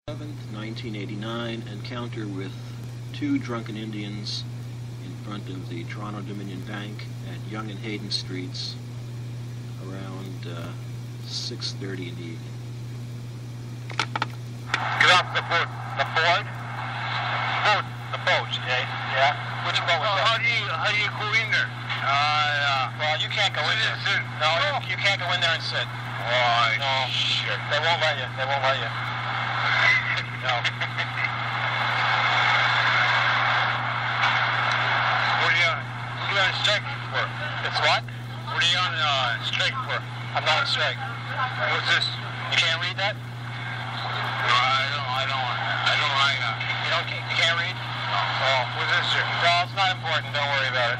1989, encounter with two drunken Indians in front of the Toronto Dominion Bank at Yonge and Hayden Streets around 6:30 in the evening. Get off the boat. The Ford? Boat. The boat, okay? Yeah. Which boat was that? How do you go in there? Well, you can't go in there. No, you can't go in there and sit. Oh, no. Shit. They won't let you. They won't let you. No. What are you on strike for? It's what? What are you on strike for? I'm not on strike. What's this? You can't read that? No, I don't. You can't read? No. Oh, what's this here? No, it's not important. Don't worry about it.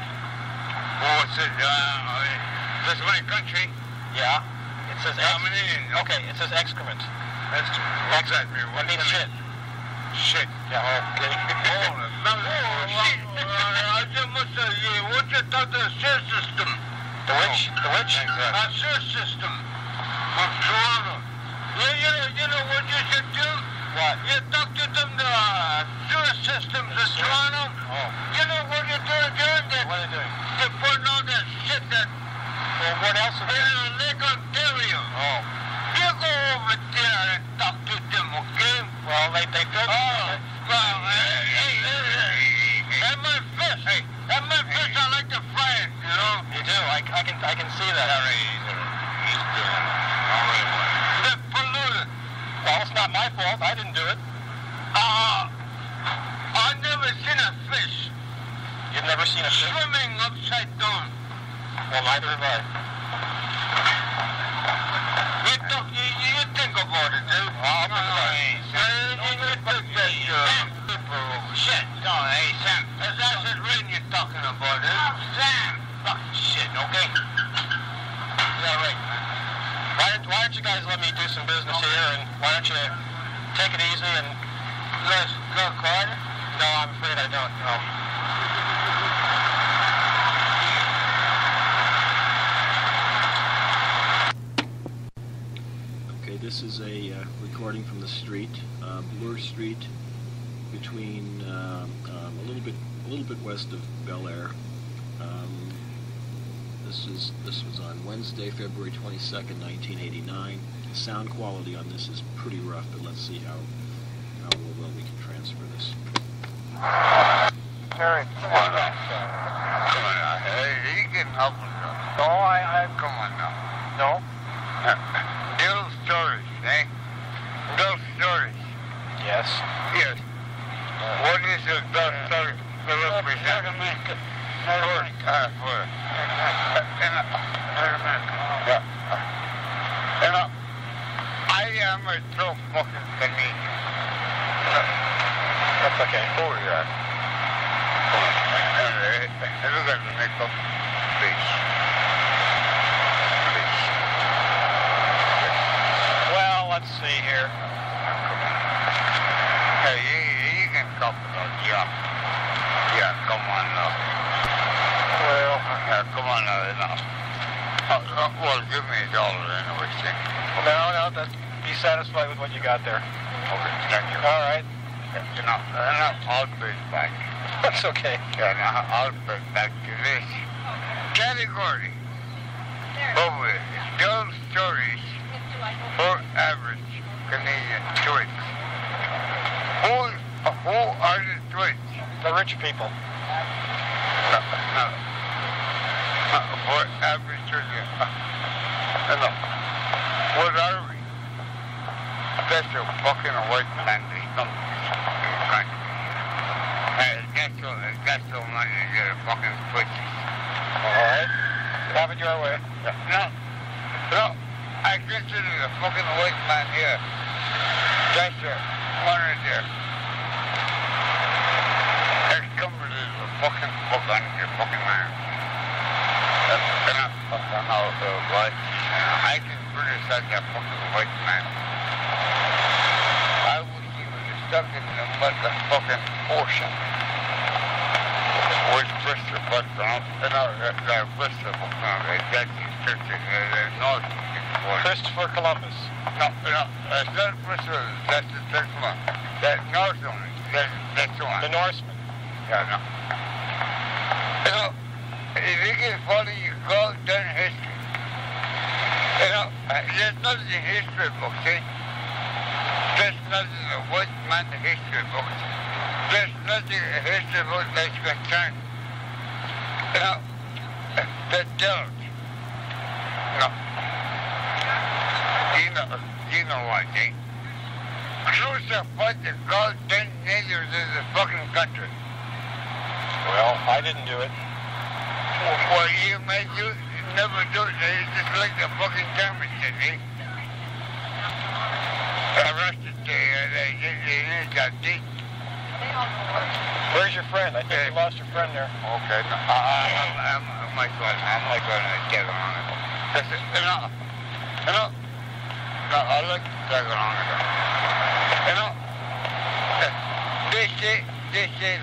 Well, what's it? This is my country. Yeah. It says okay, it says excrement. What's that mean? What means shit? Shit. Yeah, okay. Shit. What you thought the sewer system? The which? The which? A sewer system of Toronto. You know what you should do? What? You talk to them, the sewer systems of Toronto. Oh. You know what you're doing? What are they doing? They're putting all that shit that... Well, what else is there? In Lake Ontario. Oh. You go over there and talk to them, okay? Well, they filled it. Oh, well, hey, at my fish. Hey, at my fish, I like to fry it, you know? You do? I can see that. He's doing it. They're polluted. Well, it's not my fault. I didn't do it. I've never seen a fish. You've never seen a fish? Swimming upside down. Well, neither have I. You think about it, dude. I'll think about it. Shit. No, hey, Sam. That's acid rain you're talking about, eh? Sam. Fucking shit, okay? Yeah, right. Why don't you guys let me do some business here, and why don't you take it easy and... Go, Crad? No, I'm afraid I don't, no. This is a recording from the street, Bloor Street, between a little bit west of Bel Air. This was on Wednesday, February 22nd, 1989. The sound quality on this is pretty rough, but let's see how well we can transfer this. Terry, come on now. Come on now. Hey, you can help us now. No, I come on now. No? Little stories, eh? Little stories. Yes. Yes. What is a little story to represent? I am a so fucking Canadian. That's okay. Oh, yeah. Look at the makeup. Please. Let's see here. Hey, you can talk about yeah, come on now. Well, come on now. Well, give me $1 anyway, thing. No, be satisfied with what you got there. Okay, thank you. All right. I'll pay it back. That's okay. Yeah, I'll pay it back to this category. Over those stories for average Canadian twits. Who are the twits? The rich people. No. For average Canadian. No. What are we? That's a fucking white man. That's so much to get a fucking twitches. All right. Have it your way. No. I consider the fucking white man here. That's the one right there. It's coming to the fucking book on your fucking man. And I fucking know the white. I can criticize that fucking white man. I wish he was stuck in the motherfucking ocean. With Bristol, but they're Bristol, that's his church. There's no Christopher Columbus. No, it's not Christopher. That's the second one. That Norseman. That's the one. The Norseman. Yeah, no. You know, if you can follow your go down history, you know, there's nothing in history books, eh? There's nothing in the white man history books. There's nothing in history books that's concerned. You know, the dirt. No. You know what, eh? Crucify the goddamn natives of the fucking country. Well, I didn't do it. Well, you may never do it. It's just like the fucking Germans did, eh? Arrested they got deep. Where's your friend? I think you lost your friend there. Okay, no, I'm not going to get on it. No, I like to tag along with them. You know, they say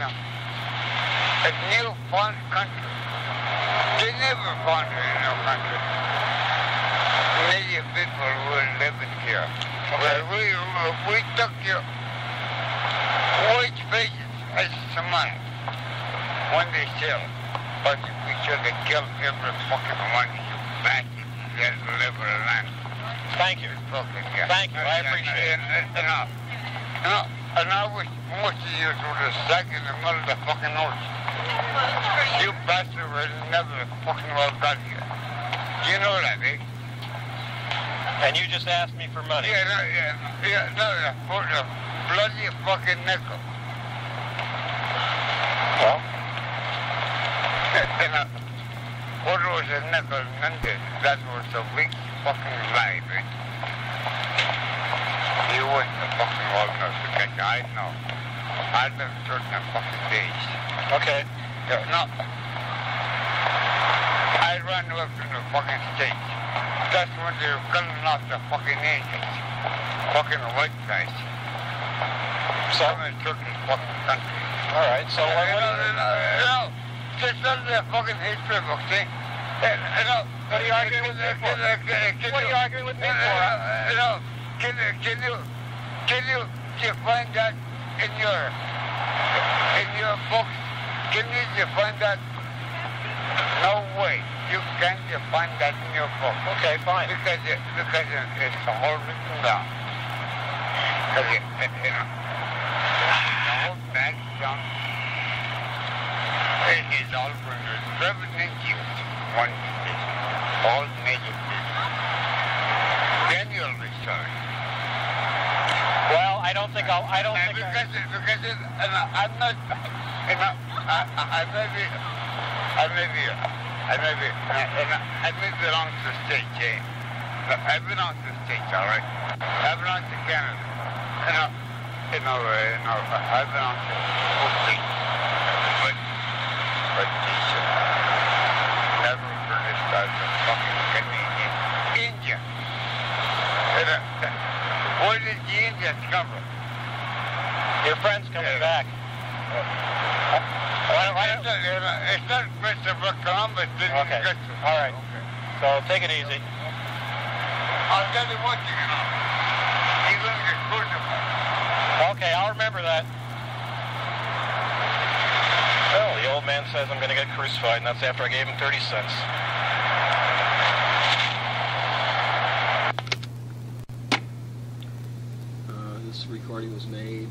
now, a new found country. They never found a new country. Native people were living here. Well, we took your white faces as some money when they sell. But we should have killed every fucking one of you bastards that live in the land. Thank you. Yeah. Thank you. I appreciate it. And I wish most of you would have stuck in the middle of the fucking ocean. You bastard would never fucking well got here. Do you know that, eh? And you just asked me for money. For the bloody fucking nickel. Well? What was a nickel Monday? That was a weak fucking lie, eh? You wouldn't have fucking well know, because I know. I lived certain fucking days. Okay. No. I ran away from the fucking States. That's when they were killing off the fucking Indians. Fucking white guys. So? I'm in certain fucking country. All right, so what just under the fucking history books, eh? What are you arguing with me for? What are you arguing with me for? Can you find that in your books? Can you define that? No way. You can't define that in your book. Okay, fine. Because it's all written down. Because the whole back down. It is all from the 17th years. One is all major business. Then you'll be sorry. Well, I don't think because I'm not. I may belong to the States, eh? I belong to the States, all right? I belong to Canada. I belong to the whole state. But they should never criticize the fucking Canadian Indian. Where did the Indians come from? your friend's coming back. It's not Christopher Columbus. Okay. All right. Okay. So take it easy. I'll tell you what you're going to do. You're going to get crucified. Okay, I'll remember that. Well, the old man says I'm going to get crucified, and that's after I gave him 30 cents. This recording was made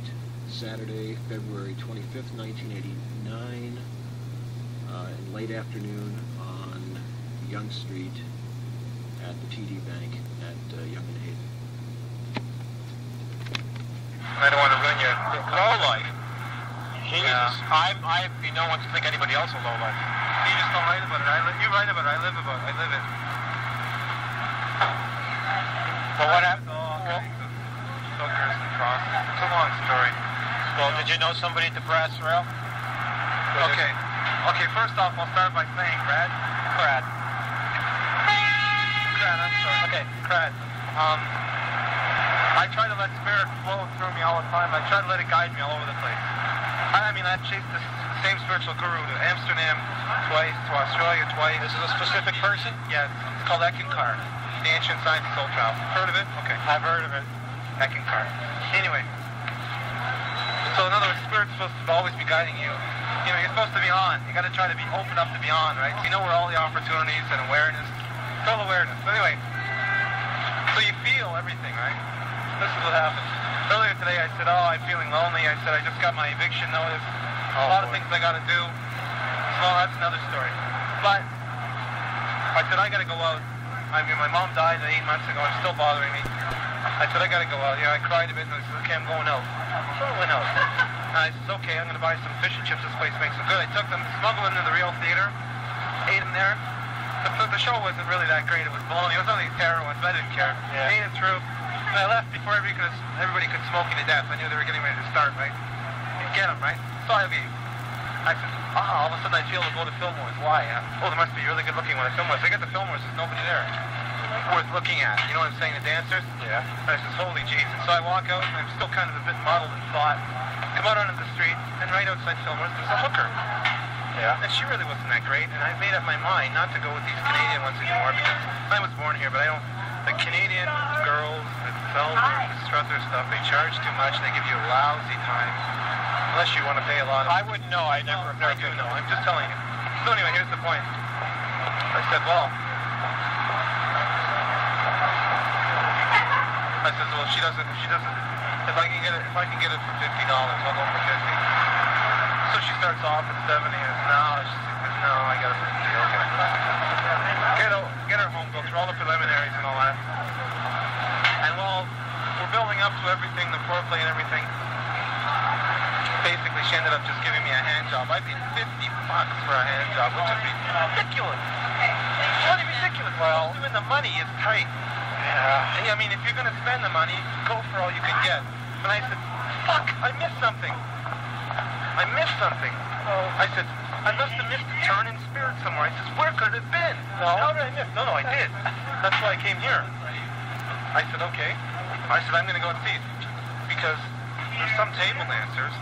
Saturday, February 25th, 1989, in late afternoon on Young Street at the TD Bank at Young and Hayden. I don't want to ruin your low life. Jesus. I'd be no one to think anybody else a low life. You just don't write about it. You write about it. I live it. So what happened? Hookers and crosses. It's a long story. Well, did you know somebody at the brass rail? Okay. Okay, first off, I'll start by saying, Crad, I'm sorry. Okay, Crad. I try to let spirit flow through me all the time. I try to let it guide me all over the place. I mean, I've chased the same spiritual guru to Amsterdam twice, to Australia twice. This is a specific person? Yeah, it's called Eckankar. The Ancient Science of Soul Travel. Heard of it? Okay. I've heard of it. Hecking car. Anyway. So in other words, Spirit's supposed to always be guiding you. You know, you're supposed to be on. You got to try to be open up to be on, right? So you know where all the opportunities and awareness, total awareness. But anyway, so you feel everything, right? This is what happens. Earlier today I said, oh, I'm feeling lonely. I said, I just got my eviction notice. A lot of things I got to do. Well, that's another story. But I said, I got to go out. I mean, my mom died 8 months ago. It's still bothering me. I said, I got to go out. Yeah, I cried a bit, and I said, okay, I'm going out. So I went out. And I said, okay, I'm going to buy some fish and chips. This place makes them good. I took them, smuggled them to the Real Theater, ate them there. The show wasn't really that great. It was baloney. It was only terror ones, but I didn't care. Yeah. Ate it through. And I left before everybody could smoke me to death. I knew they were getting ready to start, right? And get them, right? So I said, all of a sudden I feel to go to Fillmore's. Why? Oh, they must be really good looking when I Fillmore's. I get to Fillmore's, there's nobody there worth looking at. You know what I'm saying? The dancers? Yeah. And I said, holy Jesus. So I walk out, and I'm still kind of a bit muddled in thought. Come out onto the street, and right outside Fillmore's, there's a hooker. Yeah. And she really wasn't that great, and I made up my mind not to go with these Canadian ones anymore, because I was born here, but I don't... The Canadian girls that sell the Struther stuff, they charge too much, and they give you a lousy time. Unless you want to pay a lot of... I wouldn't know. I never do know. I'm just telling you. So anyway, here's the point. I said, well... I said, well, if she doesn't... If I can get it for $50, I'll go for 50. So she starts off at 70, and no, I got it for 50, okay. Get her home, go through all the preliminaries and all that. And while we're building up to everything, the foreplay and everything, basically she ended up just giving me a hand job. I paid $50 for a hand job, which is ridiculous. Bloody ridiculous. Well, even the money is tight. Yeah. And I mean, if you're going to spend the money, go for all you can get. And I said, fuck, I missed something. I said, I must have missed a turn in Spirit somewhere. I said, where could it have been? No. How did I miss? No, I did. That's why I came here. I said, okay. I said, I'm going to go and see it. Because there's some table dancers,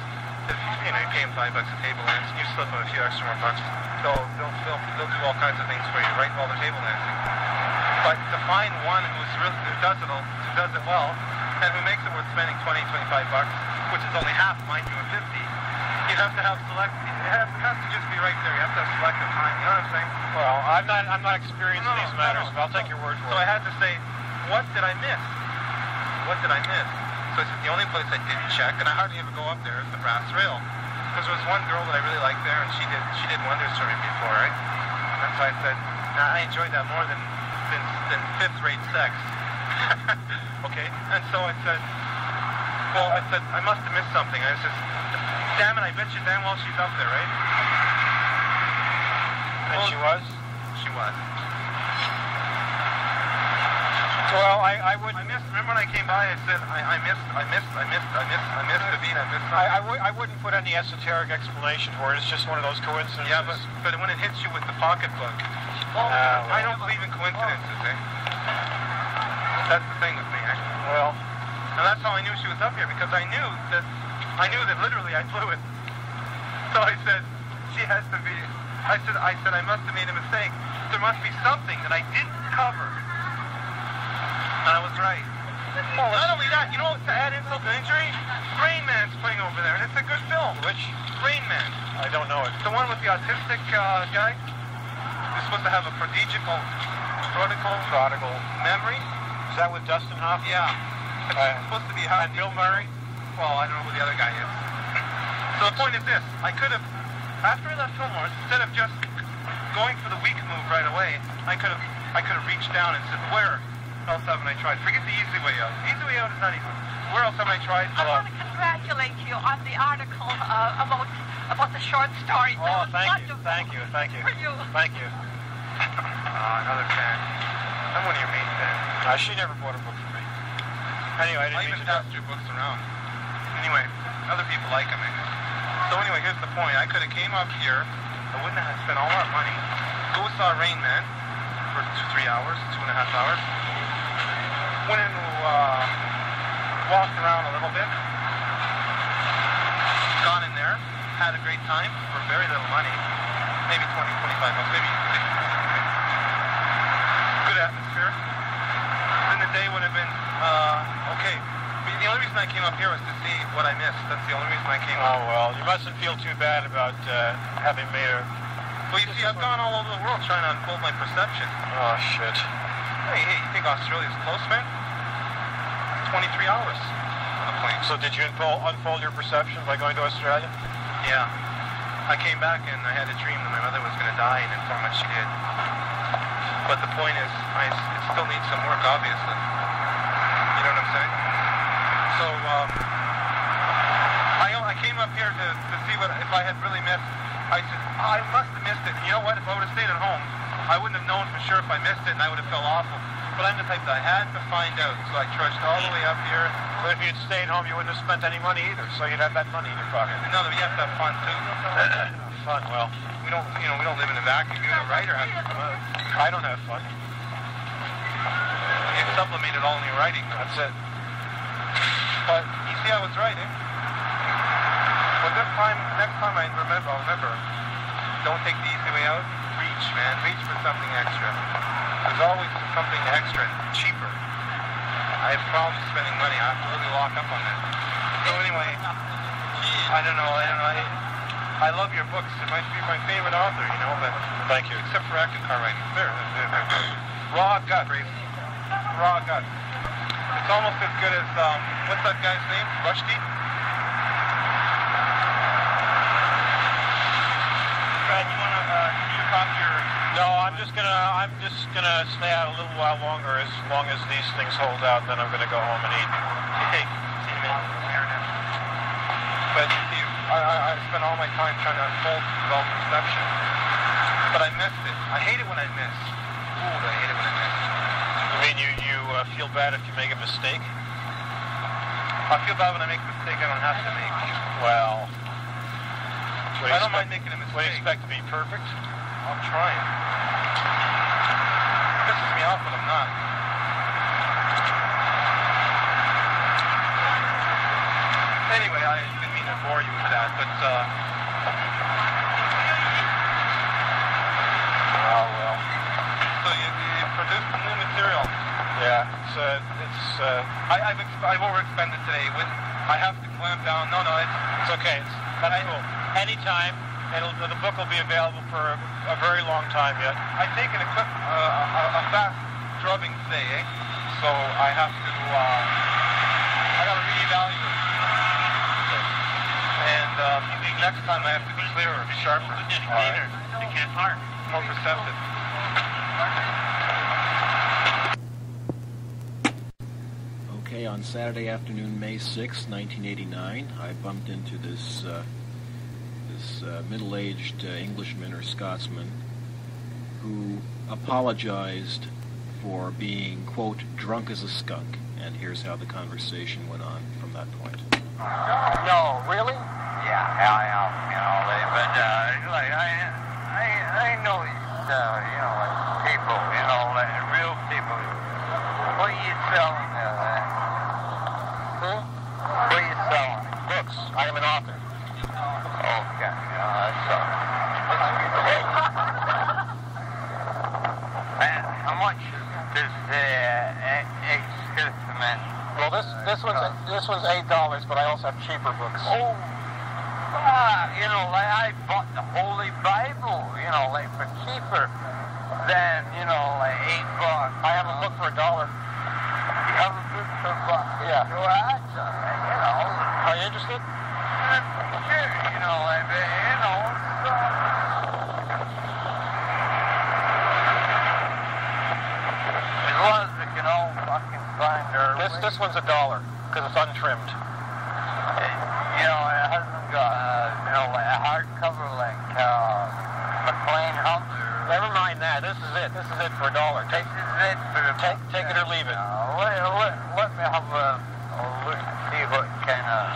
if you pay them $5 a table dance, and you slip them a few extra more bucks, they'll do all kinds of things for you, right, while they're table dancing. But to find one who does it well, and who makes it worth spending $20, $25, which is only half, mind you, of 50, you have to have it has to just be right there. You have to have selective time. You know what I'm saying? Well, I'm not experienced in these matters, but I'll take your word for it. So I had to say, what did I miss? So I said, the only place I didn't check, and I hardly ever go up there, is the Brass Rail. Because there was one girl that I really liked there, and she did wonders for me before, right? And so I said, I enjoyed that more than fifth-rate sex. Okay? And so I said, I must have missed something. I said, damn it, I bet you damn well she's up there, right? And she was? She was. Well, I would... Remember when I came by, I said, I missed the beat, I wouldn't put any esoteric explanation for it. It's just one of those coincidences. Yeah, but when it hits you with the pocketbook, I don't believe in coincidences, eh? That's the thing with me, eh? Well... And that's how I knew she was up here, because I knew that literally I flew it. So I said, she has to be... I said, I must have made a mistake. There must be something that I didn't cover. And I was right. Well, not only that, you know, to add insult to injury, Rain Man's playing over there, and it's a good film. Which? Rain Man. I don't know it. The one with the autistic guy. He's supposed to have a prodigal memory. Is that with Dustin Hoffman? Yeah. It's supposed to be how... And Bill Murray? Well, I don't know who the other guy is. So the point is this. I could have, after I left Fillmore's, instead of just going for the weak move right away, I could have reached down and said, where else haven't I tried? Forget the easy way out. The easy way out is not easy. Where else haven't I tried? I want to congratulate you on the article about the short story. Oh, thank you. For you. Thank you. Another fan. I'm one of your main fans. She never bought a book for me. Anyway, I even passed your books around. Anyway, other people like them. So anyway, here's the point. I could have came up here. I wouldn't have spent all that money. Go saw Rain Man for 3 hours, 2.5 hours. Went in, walked around a little bit. Gone in there, had a great time for very little money. Maybe 20, 25 bucks, maybe 50. Good atmosphere. the day would have been, okay. The only reason I came up here was to see what I missed. That's the only reason I came up. Oh, well, you mustn't feel too bad about having made a... Well, you see, I've gone all over the world trying to unfold my perception. Oh, shit. Hey, you think Australia's close, man? 23 hours on a plane. So did you unfold your perception by going to Australia? Yeah. I came back and I had a dream that my mother was going to die and inform much she did. But the point is, it still needs some work, obviously. You know what I'm saying? So, I came up here to see if I had really missed. I said, I must have missed it. You know what? If I would have stayed at home, I wouldn't have known for sure if I missed it, and I would have felt awful. But I'm the type that I had to find out, so I trudged all the way up here. But if you'd stayed home, you wouldn't have spent any money either, so you'd have that money in your pocket. No, but you have to have fun too. Fun? Well, we don't live in a vacuum. You know, writer has fun. I don't have fun. You supplement it all in your writing. That's it. But you see, I was right, eh? But next time I'll remember, don't take the easy way out. Reach, man. Reach for something extra. There's always something extra and cheaper. I have problems spending money. I have to really lock up on that. So anyway, I don't know. I love your books. You might be my favorite author, you know, but... Thank you. Except for acting car writing. They're raw gut. Raw gut. It's almost as good as, what's that guy's name? Rushdie? Brad, you want to talk your... No, I'm just gonna stay out a little while longer. As long as these things hold out, then I'm gonna go home and eat. Hey, but you see, I spent all my time trying to unfold develop perception. But I missed it. I hate it when I miss. Ooh, I hate it when I miss. You mean you feel bad if you make a mistake? I feel bad when I make a mistake I don't have to make. Well, I don't mind making a mistake. What do you expect to be perfect? I'm trying. It pisses me off when I'm not. Anyway, I didn't mean to bore you with that, but Oh, well. So you produced some new material. Yeah, I've overexpended today. I have to clamp down. No, it's okay. That's cool. Anytime, the book will be available for a very long time yet. I take a fast drubbing today, eh? So I have to, I gotta reevaluate. And next time I have to be clearer, sharper. Cleaner. You can't park. More perceptive. Okay, on Saturday afternoon, May 6, 1989, I bumped into this middle-aged Englishman or Scotsman who apologized for being, quote, drunk as a skunk. And here's how the conversation went on from that point. No, really? Yeah, you know, but like I know these, you know, like people, you know, like real people. What are you selling there? What are you selling? Books. I am an author. Okay, that's all. And how much does the excrement? Well, this one's $8, but I also have cheaper books. Oh, you know, like I bought the Holy Bible, you know, like for cheaper than, you know, like $8. I have a book for $1. You have a book for $1? Yeah. Well, that's all right, you know. Are you interested? Sure, you know, like, you know, as long as we can all fucking find our way. This one's $1 because it's untrimmed. You know, it hasn't got, you know, like a hardcover like McLean Hunt. Never mind that. This is it. This is it for $1. This is it for the Take it or leave it. Let me have a look and see what kind of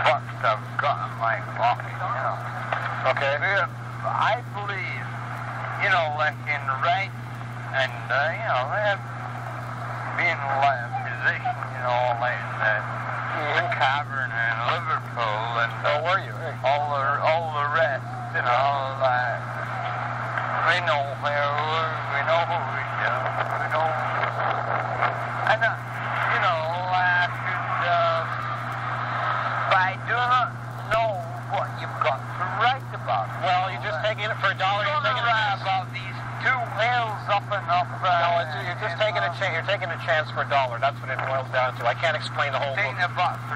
books I've got in my pocket, you know. Okay. I believe, you know, like in right and, you know, being like a musician, you know, like in the cavern in Liverpool and were you? Hey. all the rest, you know, like we know where we know what we do, we know And, you know, I do not know what you've got to write about. Well, you're just taking it for $1. You're taking it about these two whales up and up. you're just taking a chance. You're taking a chance for $1. That's what it boils down to. I can't explain the whole book. Taking a buck for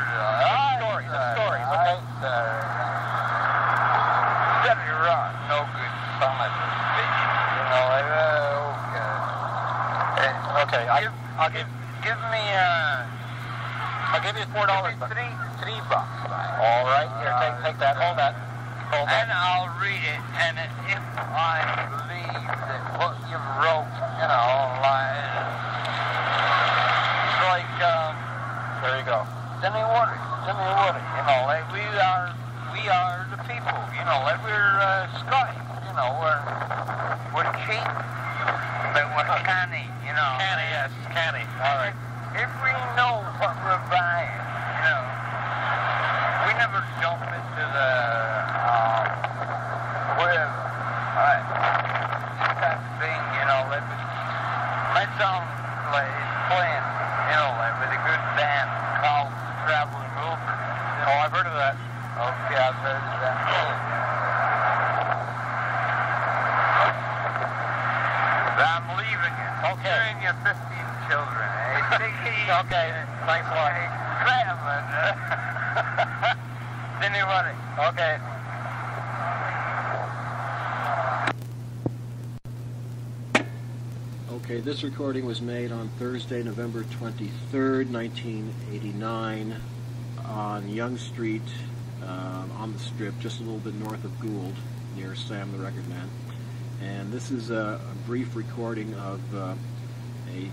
Stories, stories, okay? Very wrong. No good fun. You know, Okay, I'll give me I'll give you $4. three bucks. All right, here, take that. Hold that. Hold that. And I'll read it, and if I believe that what you wrote, you know, like, There you go. Jimmy Woody, you know, like we are the people, you know, like we're Scottish, you know, we're cheap, but we're canny, you know. Canny, yes, canny. All right. If we know what we're buying, you know, we never jump into the whatever. Alright. That thing, you know, my song like playing, you know, like with a good band called Traveling Wilbur. Oh, I've heard of that. Okay, I've heard of that. I'm leaving you. Okay. Carrying your 15 children, eh? Take it easy. Okay, thanks a lot. Traveling. Anybody? Okay. Okay, this recording was made on Thursday, November 23rd, 1989, on Yonge Street, on the Strip, just a little bit north of Gould, near Sam the Record Man. And this is a brief recording of a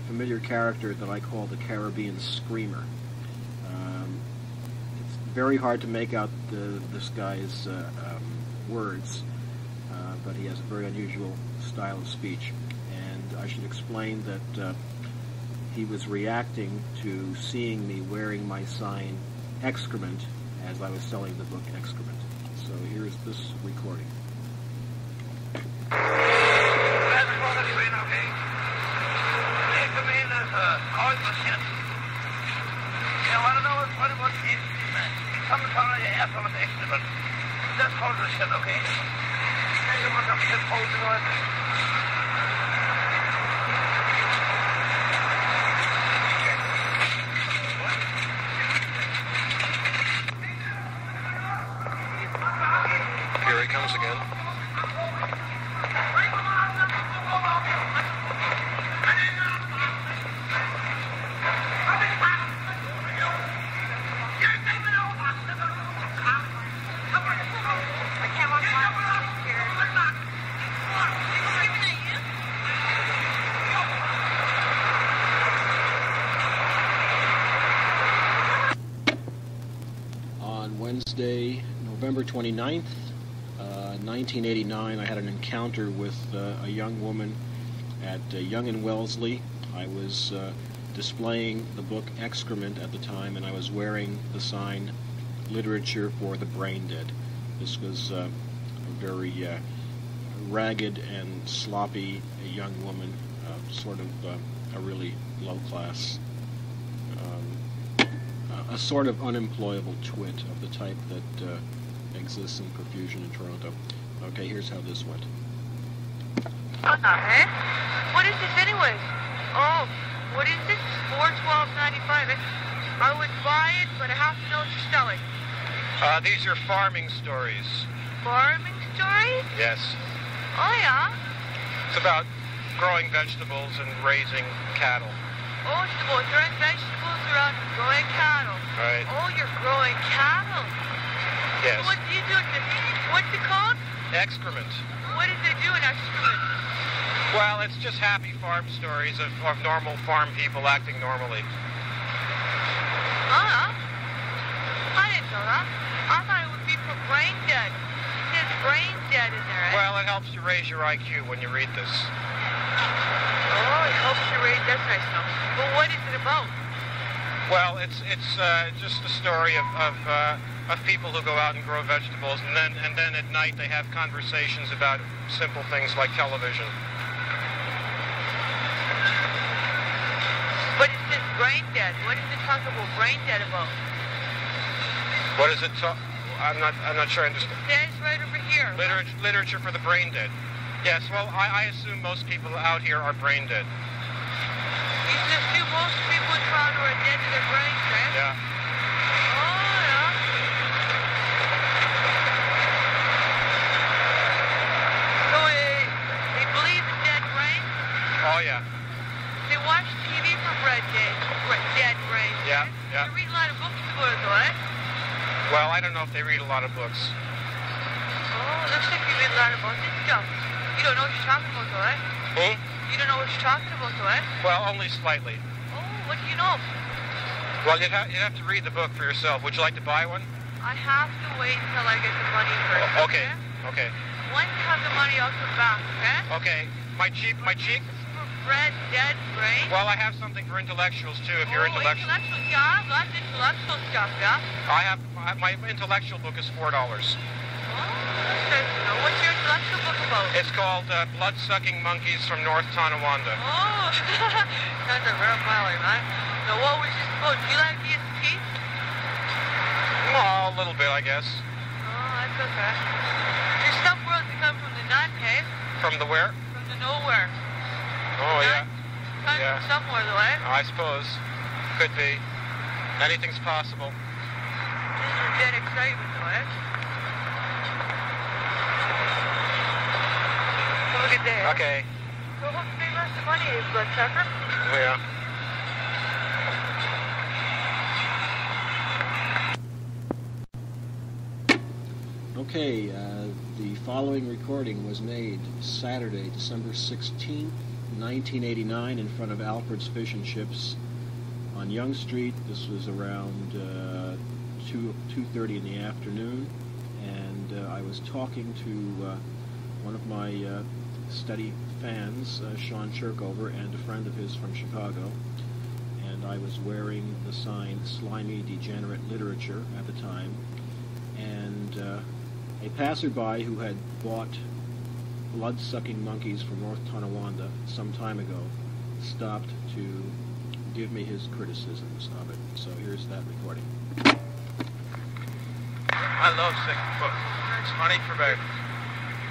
familiar character that I call the Caribbean Screamer. It's very hard to make out this guy's words, but he has a very unusual style of speech. I should explain that he was reacting to seeing me wearing my sign Excrement as I was selling the book Excrement. So here's this recording. That's what it's been, okay? They come in as a cardinal shit. You want to know what it is? Sometimes you ask on the Excrement. That's cardinal shit, okay? You want some shit posting on it? Here he comes again. On Wednesday, November 29th, 1989, I had an encounter with a young woman at Young and Wellesley. I was displaying the book Excrement at the time, and I was wearing the sign Literature for the Brain Dead. This was a very ragged and sloppy young woman, sort of a really low-class, a sort of unemployable twit of the type that exists in profusion in Toronto. Okay, here's how this went. What is this anyways? Oh, what is this? $4.12.95. I would buy it, but I have to know what you're selling. These are farming stories. Farming stories? Yes. Oh, yeah? It's about growing vegetables and raising cattle. Oh, it's about throwing vegetables around and growing cattle. Right. Oh, you're growing cattle. Yes. What do you do with this? What's it called? Excrement. What does it do in excrement? Well, it's just happy farm stories of normal farm people acting normally. Huh? I didn't know that. I thought it would be for brain dead. It says brain dead in there, eh? Well, it helps you raise your IQ when you read this. Oh, it helps you raise. That's nice to know. But what is it about? Well, it's just the story of people who go out and grow vegetables, and then at night they have conversations about simple things like television. brain dead. What is it talking about brain dead about? What is it? I'm not sure I understand. It says right over here. Literature for the brain dead. Yes, well, I assume most people out here are brain dead. You just assume most people in Toronto are dead to their brains, right? Yeah. Oh, yeah. So they believe in dead brains? Oh, yeah. They watch TV for dead brains. Yeah, right? yeah. They read a lot of books to go to toilet. Well, I don't know if they read a lot of books. Oh, looks like you read a lot about this stuff. You don't know what you're talking about, though, eh? Hmm? You don't know what you're talking about, though, eh? Well, only slightly. Oh, what do you know? Well, you'd have to read the book for yourself. Would you like to buy one? I have to wait until I get the money first. Okay. Okay. Once I have the money, I'll come back, okay? Okay. My cheap. For bread, dead brain? Well, I have something for intellectuals too. If you're intellectual. Yeah, that's intellectual stuff, yeah? I have my intellectual book is $4. Oh, that's nice to know. What's your intellectual book about? It's called Blood-Sucking Monkeys from North Tonawanda. Oh, sounds like real Miley, man. Now, what was this about? Do you like DST? Well, a little bit, I guess. Oh, that's okay. Your stuff world to come from the nut, hey? From the where? From the nowhere. Oh, yeah. Comes Yeah. from somewhere, though, eh? I suppose. Could be. Anything's possible. This is a dead excitement, though, eh? Look at that. Okay. So what's the rest of money, bloodsucker? Yeah. Okay, the following recording was made Saturday, December 16th, 1989, in front of Alfred's Fish and Chips on Yonge Street. This was around 2:30 in the afternoon, and I was talking to one of my steady fans, Sean Chirkover, and a friend of his from Chicago, and I was wearing the sign "Slimy Degenerate Literature" at the time, and a passerby who had bought Blood-Sucking Monkeys from North Tonawanda some time ago stopped to give me his criticisms of it. So here's that recording. I love second book. It's funny for about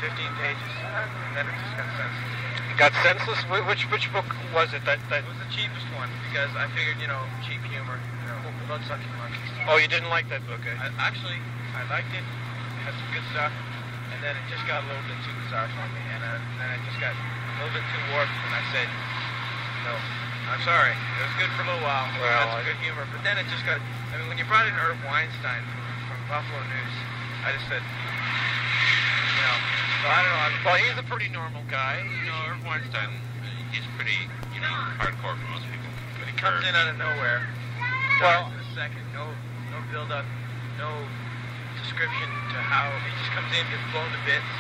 15 pages, and then it just got senseless. Got senseless? Which book was it? That it was the cheapest one, because I figured, cheap humor, Blood-Sucking Monkeys. Oh, you didn't like that book, eh? I liked it. Had some good stuff, and then it just got a little bit too bizarre for me, and then it just got a little bit too warped, and I said, no, I'm sorry, it was good for a little while, that's good humor, but then it just got, when you brought in Irv Weinstein from Buffalo News, I just said, so I don't know, well, he's a pretty normal guy, Irv Weinstein, he's pretty, hardcore for most people, but he comes in out of nowhere, well, in a second, no build-up, no description to how he just comes in, gets blown to bits,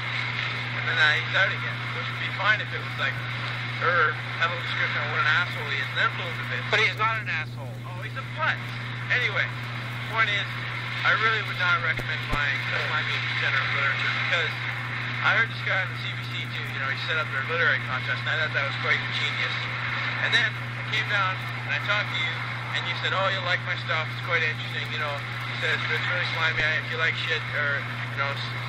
and then he's out again. Which would be fine if it was like, have a description of what an asshole he is, and then blown to bits. But he's not an asshole. Oh, he's a butt. Anyway, point is, I really would not recommend buying Slimy Degenerate Literature, because I heard this guy on the CBC too, he set up their literary contest, and I thought that was quite ingenious. And then I came down, and I talked to you, and you said, oh, you like my stuff, it's quite interesting, says it's really slimy. If you like shit or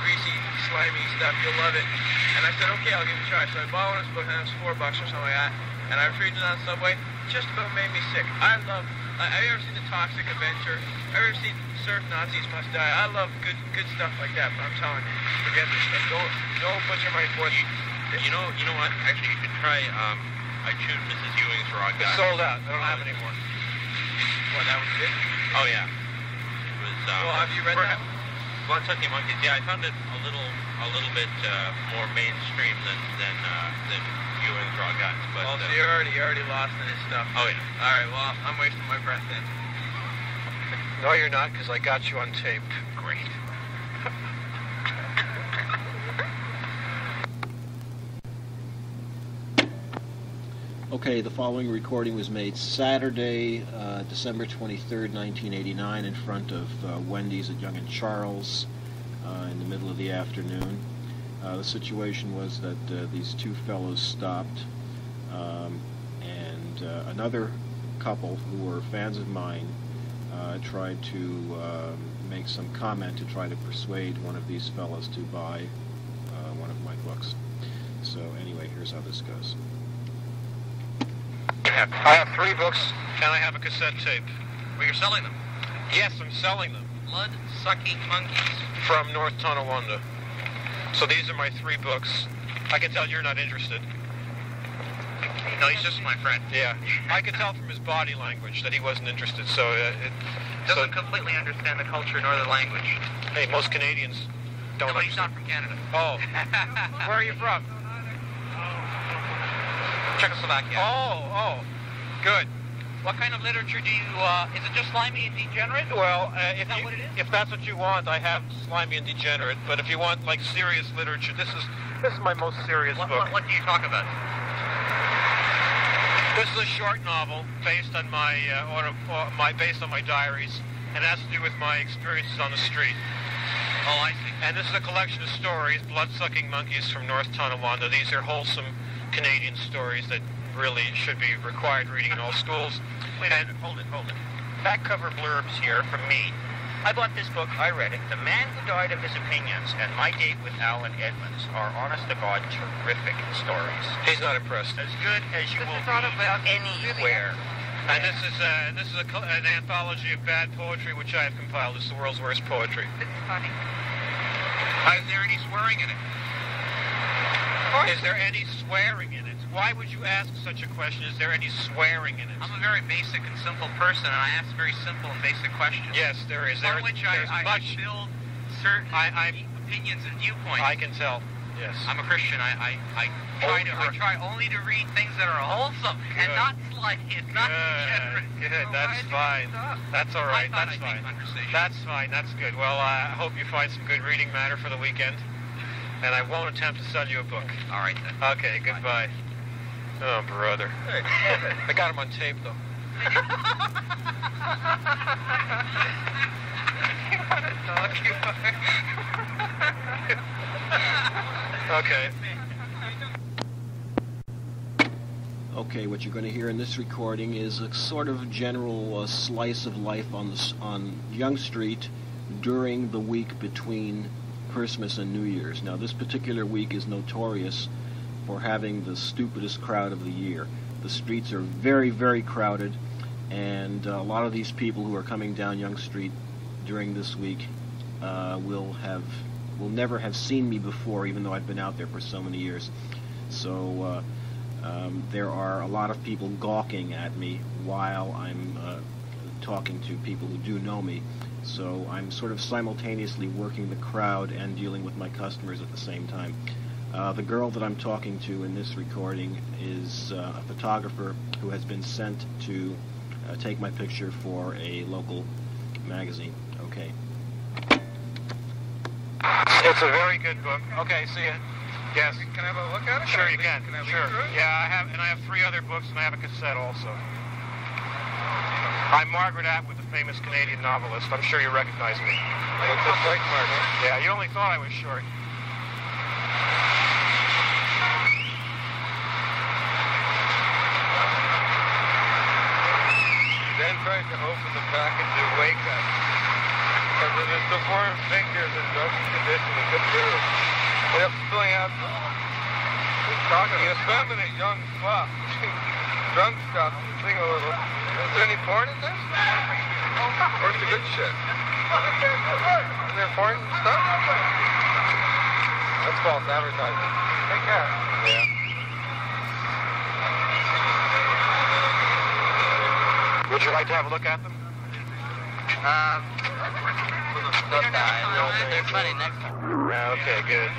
greasy, slimy stuff, you'll love it. And I said, okay, I'll give it a try. So I bought one of his books, and it was $4 or something like that. And I was reading it on the subway. It just about made me sick. Have you ever seen The Toxic Adventure? Have you ever seen Surf Nazis Must Die? I love good stuff like that. But I'm telling you, forget this stuff. Don't put your money forth. You know what? Actually, you could try I Choose Mrs. Ewing's Raw Guy. It's sold out. They don't have any more. What, that was it? Oh, yeah. Well, have you read that? Blood-Sucking Monkeys. Yeah, I found it a little bit more mainstream than Ewing's Raw Guns. But so you're already lost in his stuff. Oh yeah. All right. Well, I'm wasting my breath then. No, you're not, because I got you on tape. Great. Okay, the following recording was made Saturday, December 23rd, 1989, in front of Wendy's at Yonge and Charles in the middle of the afternoon. The situation was that these two fellows stopped, and another couple who were fans of mine tried to make some comment to try to persuade one of these fellows to buy one of my books. So anyway, here's how this goes. I have 3 books, and I have a cassette tape. Well, you're selling them. Yes, I'm selling them. Blood-sucking monkeys. From North Tonawanda. So these are my 3 books. I can tell you're not interested. No, he's just my friend. Yeah. I could tell from his body language that he wasn't interested, so... Doesn't completely understand the culture nor the language. Hey, most Canadians don't No, he's understand. not from Canada. Oh. Where are you from? Czechoslovakia. Oh, good. What kind of literature do you, is it just slimy and degenerate? Well, if that's what you want, I have Slimy and Degenerate, but if you want, like, serious literature, this is my most serious book. What do you talk about? This is a short novel based on based on my diaries, and it has to do with my experiences on the street. Oh, I see. And this is a collection of stories, Blood-Sucking Monkeys from North Tonawanda. These are wholesome Canadian stories that really should be required reading in all schools. Wait a minute, hold it. Back cover blurbs here from me. I bought this book, I read it. The Man Who Died of His Opinions and My Date with Alan Edmonds are honest-to-God terrific stories. He's not impressed. As good as you will read anywhere. And this is an anthology of bad poetry which I have compiled. It's the world's worst poetry. This is funny. Is there any swearing in it? Is there any swearing in it? Why would you ask such a question? Is there any swearing in it? I'm a very basic and simple person, and I ask very simple and basic questions. Yes, there is. On which I build certain opinions and viewpoints. I can tell. Yes. I'm a Christian. I try only to read things that are wholesome and not slimy and not degenerate. Good. That's fine. That's all right. That's fine. That's fine. That's good. Well, I hope you find some good reading matter for the weekend. And I won't attempt to sell you a book. All right, then. Okay, goodbye. Oh, brother. I got him on tape, though. What a dog you are. Okay. Okay, what you're going to hear in this recording is a sort of general slice of life on Yonge Street during the week between Christmas and New Year's. Now, this particular week is notorious for having the stupidest crowd of the year. The streets are very, very crowded, and a lot of these people who are coming down Yonge Street during this week will never have seen me before, even though I've been out there for so many years. So there are a lot of people gawking at me while I'm talking to people who do know me. So I'm sort of simultaneously working the crowd and dealing with my customers at the same time. The girl that I'm talking to in this recording is a photographer who has been sent to take my picture for a local magazine. Okay. It's a very good book. Okay, see ya. Yes. Can I have a look at it? Sure, you can. Can I Sure. read through it? Yeah, I have 3 other books, and I have a cassette also. I'm Margaret Atwood, the famous Canadian novelist. I'm sure you recognize me. Looks just like Margaret. Yeah, you only thought I was short. Then tried to open the package to wake us. Because of his deformed fingers and broken condition, he couldn't do it. They have filling out the effeminate young fuck. Drunk stuff. Sing a little. Is there any porn in this? Or the good shit? Is there porn stuff? That's false advertising. Take care. Yeah. Would you like to have a look at them? They're funny next time. Okay, good.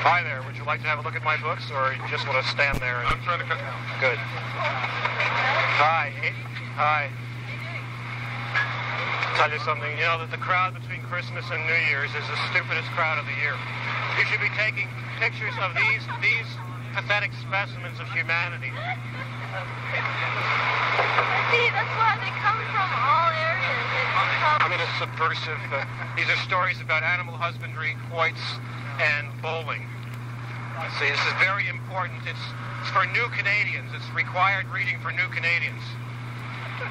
Hi there. Would you like to have a look at my books, or you just want to stand there and... I'm trying to cut. Good. Hi. Hi. Tell you something. You know that the crowd between Christmas and New Year's is the stupidest crowd of the year. You should be taking pictures of these pathetic specimens of humanity. See, that's why they come from all areas. I mean, it's subversive. These are stories about animal husbandry, quoits, and bowling. See, this is very important. It's for new Canadians. It's required reading for new Canadians. You're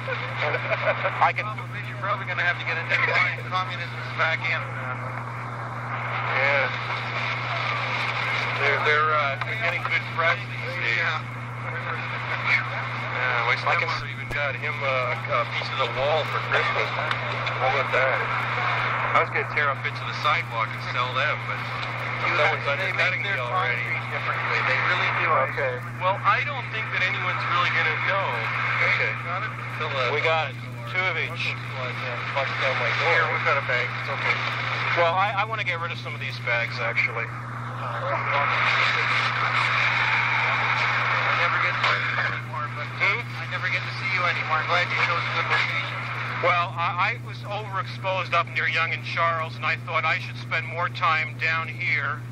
probably going to have to get into buying communism's back in. Yeah. They're getting good press these days. Yeah. My stepmother even got him a piece of the wall for Christmas. How about that? I was going to tear up bits of the sidewalk and sell them, but someone's undercutting me already. Differently. They really do. Okay. Well, I don't think that anyone's really going to know. Okay. Got it? We got it. 2 of each. Bust down my door. Here, we've got a bag. It's okay. Well, I want to get rid of some of these bags, actually. I never get to see you anymore. I'm glad you chose a good location. Well, I was overexposed up near Yonge and Charles, and I thought I should spend more time down here.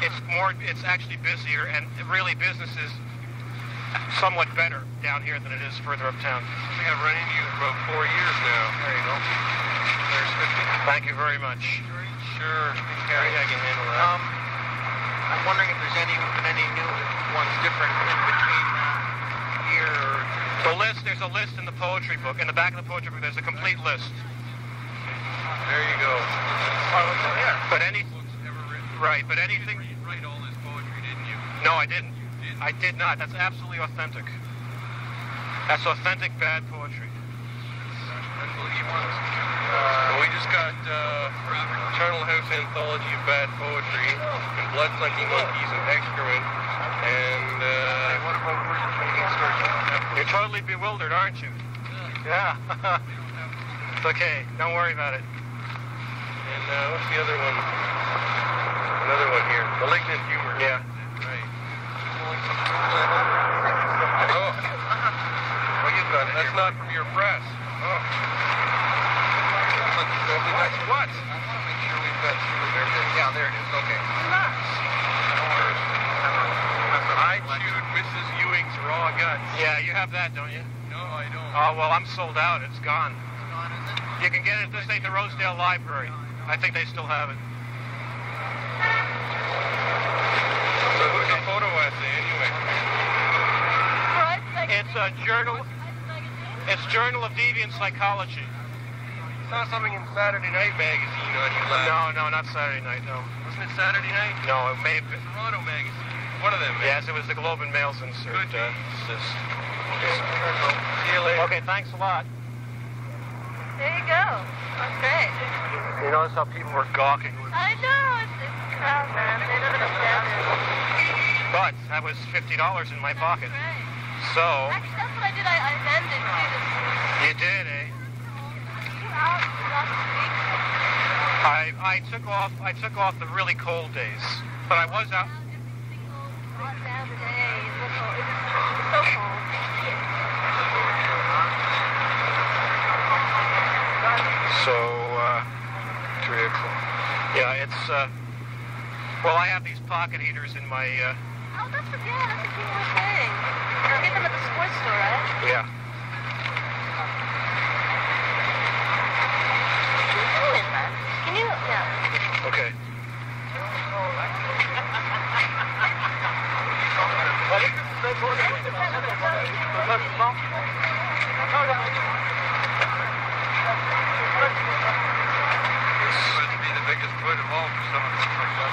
It's actually busier, and really business is somewhat better down here than it is further uptown. I think I've run into you for about 4 years now. There you go. There's 50. Thank you very much. Sure. Harry, I can handle that. I'm wondering if there's any new ones different in between here or... There's a list in the poetry book. In the back of the poetry book, there's a complete list. There you go. Oh, yeah. But right, but anything... You write all this poetry, didn't you? No, I didn't. I did not. That's absolutely authentic. That's authentic bad poetry. Unbelievable. We just got Charnel House Anthology of Bad Poetry, and Blood-Sucking Monkeys and Excrement, and... what about Word You're totally bewildered, aren't you? Yeah. It's okay. Don't worry about it. And what's the other one? Another one here. Malignant Humor. Yeah. Right. Oh. Well, you've got it. That's not from your press. Oh. What? I want to make sure we've got through everything. Yeah, there it is. Okay. Nice. I chewed Mrs. Ewing's raw guts. Yeah, you have that, don't you? No, I don't. Oh, well, I'm sold out. It's gone. It's gone, is it? You can get it at the Rosedale Library. I think they still have it. So who's the photo essay, anyway? It's a journal. It's Journal of Deviant Psychology. Saw something in Saturday Night Magazine on you last. No, not Saturday Night, no. Wasn't it Saturday Night? No, it may have been. Toronto Magazine. One of them. Yes, it was the Globe and Mail's insert. Good. See you later. Okay, thanks a lot. There you go. That's great. You notice how people were gawking. I know. It's crowd, man. They don't understand it. But that was $50 in my pocket. Right. So. Actually, that's what I did. I vended too this week. You did, eh? Out last week. I took off the really cold days, but I was out. So, 3 o'clock. Yeah, it's, well, I have these pocket heaters in my, Oh, that's what, yeah, that's what people were saying. You'll get them at the sports store, right? Yeah. Can you, yeah. Okay.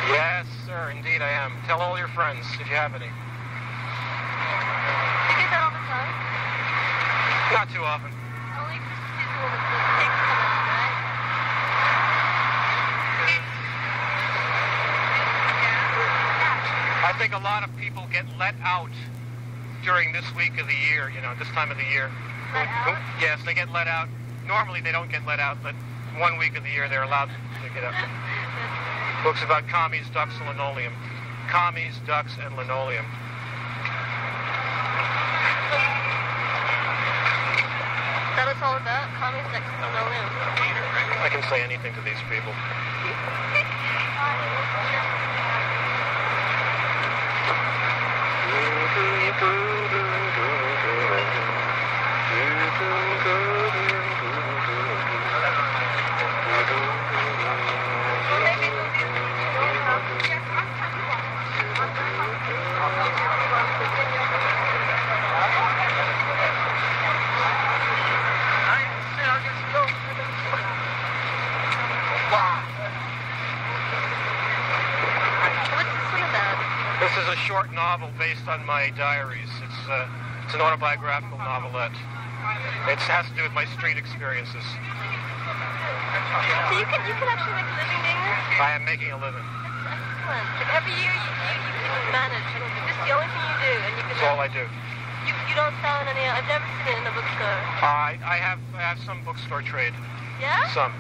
Yes, sir, indeed I am. Tell all your friends if you have any. You get that all the time? Not too often. Only Christmas season when the pigs come out, right? I think a lot of people get let out during this week of the year, you know, this time of the year. Let out? Yes, they get let out. Normally they don't get let out, but 1 week of the year they're allowed to get out. Books about commies, ducks, and linoleum. Commies, ducks, and linoleum. That was all about commies, ducks, and linoleum. I can say anything to these people. This is a short novel based on my diaries. It's an autobiographical novelette. It has to do with my street experiences. So you can actually make a living doing this? I am making a living. Excellent. Like every year you can manage. This is the only thing you do, and you can. That's all I do. You don't sell in any. I've never seen it in a bookstore. I have some bookstore trade. Yeah? Some.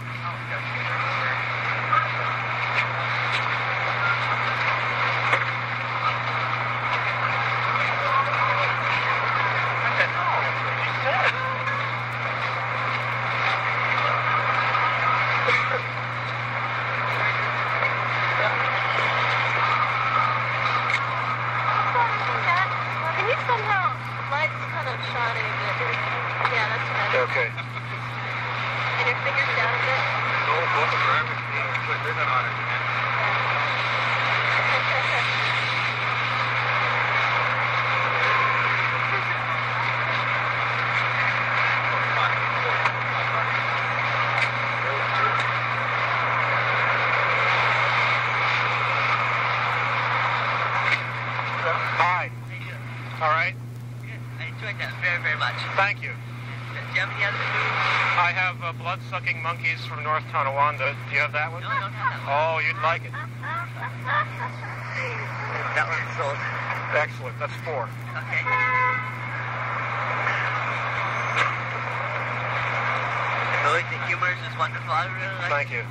Okay. And your fingers down a bit. No, both of them. Put ribbon on it. Hi. All right. Good. I enjoyed that very, very much. Thank you. Do you have any other news? I have blood-sucking monkeys from North Tonawanda. Do you have that one? No, I don't have that one. Oh, you'd like it. That one's sold. Excellent. That's 4. Okay. Louis, the humor is just wonderful. I really like Thank you.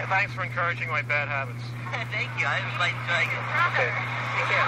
Thanks for encouraging my bad habits. Thank you. I was quite enjoying it. Okay. Take care.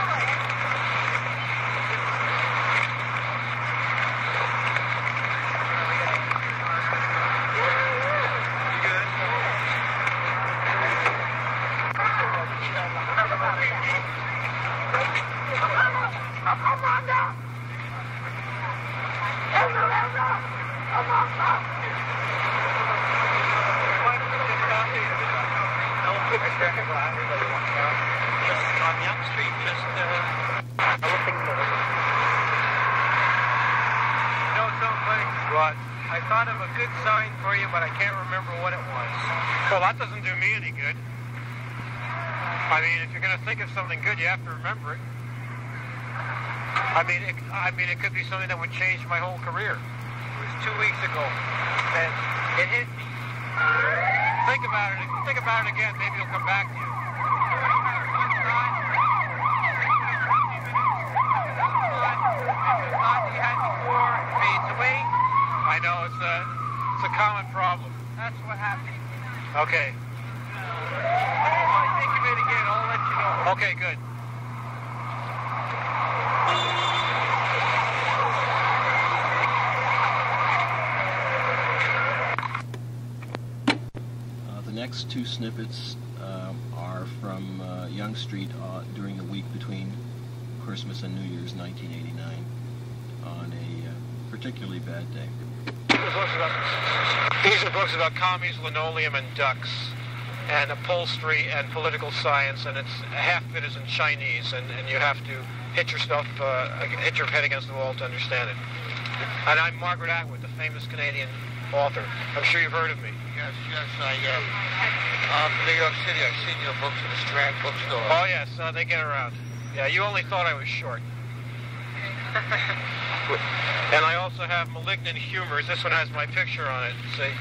On Young Street, just What? I thought of a good sign for you, but I can't remember what it was. Well, that doesn't do me any good. I mean, if you're going to think of something good, you have to remember it. I mean, it could be something that would change my whole career. It was 2 weeks ago, and it hit me. Think about it. Think about it again. Maybe it'll come back to you. I know, it's a common problem. That's what happened. Okay. If I think of it again, I'll let you know. Okay, good. The next 2 snippets are from Young Street during the week between Christmas and New Year's 1989 on a particularly bad day. These are books about commies, linoleum, and ducks, and upholstery and political science, and it's half of it is in Chinese, and you have to hit your head against the wall to understand it. And I'm Margaret Atwood, the famous Canadian author. I'm sure you've heard of me. Yes, I'm from New York City. I've seen your books in the Strand bookstore. Oh, yes, they get around. Yeah, you only thought I was short. And I also have Malignant Humors. This one has my picture on it. See?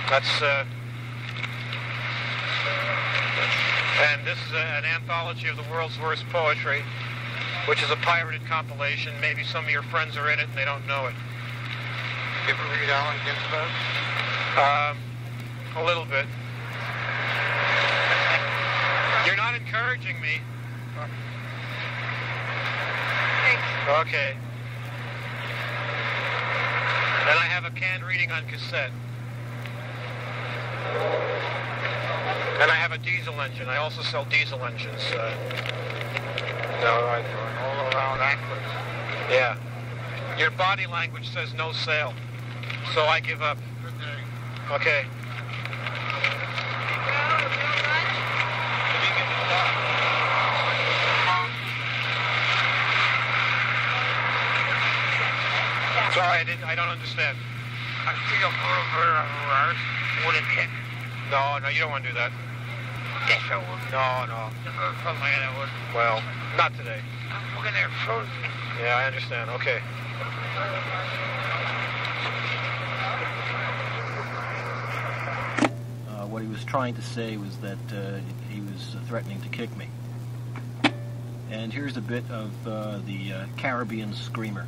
That's, and this is an anthology of the world's worst poetry, which is a pirated compilation. Maybe some of your friends are in it and they don't know it. You ever read Allen Ginsberg? A little bit. You're not encouraging me. Okay. Then I have a canned reading on cassette. And I have a diesel engine. I also sell diesel engines. All right, all around Ackland. Yeah. Your body language says no sale. So I give up. Good day. Okay. Sorry, I don't understand. I see a little bit of Would it kick? No, you don't want to do that. Yes, I would. No. Something like that would. Well, not today. I'm looking there frozen. Yeah, I understand. Okay. What he was trying to say was that he was threatening to kick me. And here's a bit of the Caribbean Screamer.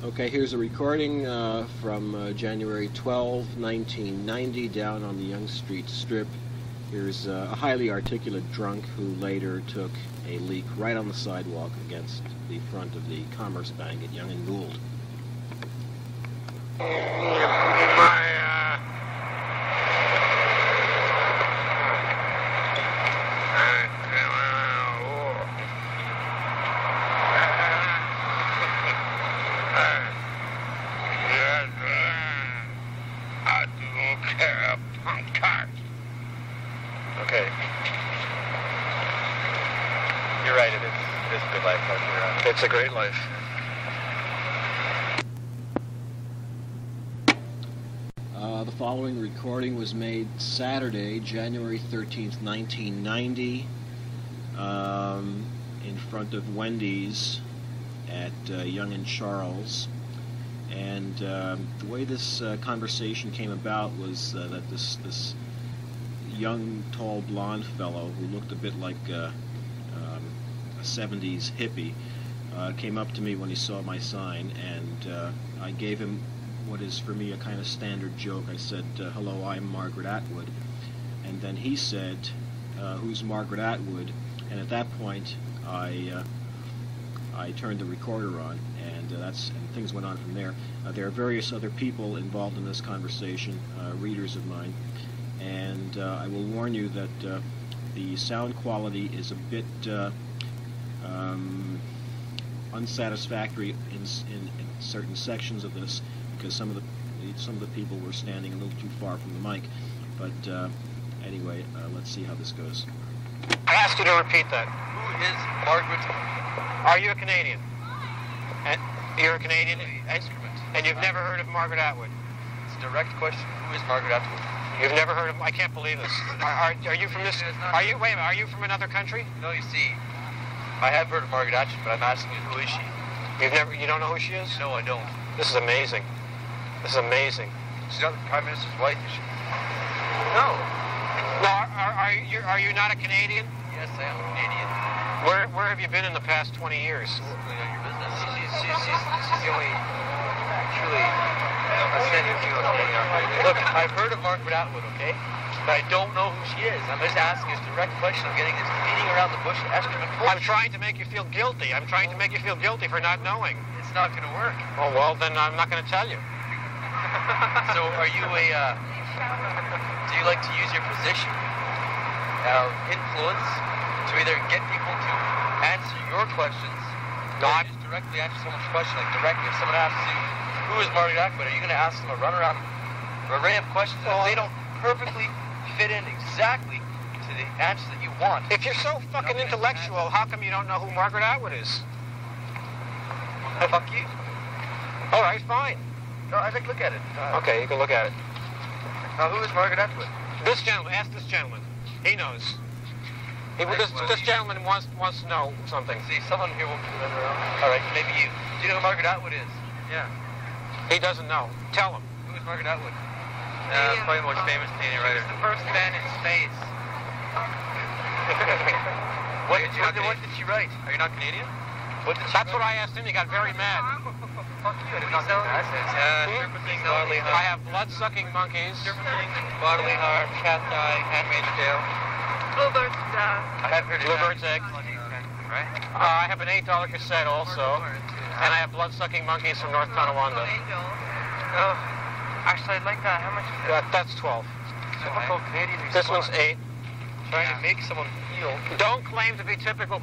Okay, here's a recording from January 12, 1990, down on the Yonge Street Strip. Here's a highly articulate drunk who later took a leak right on the sidewalk against the front of the Commerce Bank at Yonge and Gould. Okay. You're right, it is a good life out here. It's a great life. The following recording was made Saturday, January 13th, 1990, in front of Wendy's at Yonge and Charles. And the way this conversation came about was that this young, tall, blonde fellow who looked a bit like a 70s hippie came up to me when he saw my sign, and I gave him what is for me a kind of standard joke. I said, "Hello, I'm Margaret Atwood," and then he said, "Who's Margaret Atwood?" And at that point, I turned the recorder on, and things went on from there. There are various other people involved in this conversation, readers of mine. And I will warn you that the sound quality is a bit unsatisfactory in certain sections of this, because some of the people were standing a little too far from the mic. But anyway, let's see how this goes. I asked you to repeat that. Who is Margaret? Are you a Canadian? And you're a Canadian? Excrement. And you've never heard of Margaret Atwood? It's a direct question. Who is Margaret Atwood? You've never heard of? I can't believe this. Are you from this? Wait a minute. Are you from another country? No, you see, I have heard of Margaret Atwood, but I'm asking you, who is she? You don't know who she is? No, I don't. This is amazing. This is amazing. She's not the Prime Minister's wife, is she? No. No. Are you not a Canadian? Yes, I am a Canadian. Where have you been in the past 20 years? None of your business. She's the only truly ascendant female Canadian operator. Look, I've heard of Margaret Atwood, okay? But I don't know who she is. I'm just asking a direct question. I'm getting this beating around the bush excrement. I'm trying to make you feel guilty. I'm trying to make you feel guilty for not knowing. It's not going to work. Oh, well, then I'm not going to tell you. So are you do you like to use your position of influence to either get people to answer your questions, not just directly answer someone's question, like directly, if someone asks you, who is Margaret Atwood, are you going to ask them a runaround array of questions that they don't perfectly fit in exactly to the answer that you want? If you're so fucking intellectual, how come you don't know who Margaret Atwood is? Fuck you. All right, fine. No, I'd like to look at it. Okay, you can look at it. Now, who is Margaret Atwood? This gentleman, ask this gentleman. He knows. This gentleman wants to know something. See, someone here will run around. All right, maybe you. Do you know who Margaret Atwood is? Yeah. He doesn't know. Tell him. Who is Margaret Atwood? Probably the most famous Canadian writer. The first man in space. What did she write? Are you not Canadian? What did she That's write? what I asked him. He got very mad. Fuck you. I did not know that. Surfacing bodily harm. I have blood-sucking monkeys. Surfacing bodily harm, cat eye, handmaid's tale. Bluebird's, I have heard of Bluebird's egg. Right? I have an $8 cassette also, and I have blood-sucking monkeys from North Tonawanda. Oh, actually, I'd like that. How much is that? That's 12. Typical Canadian This response. one's 8. Trying to make someone feel. Don't claim to be typical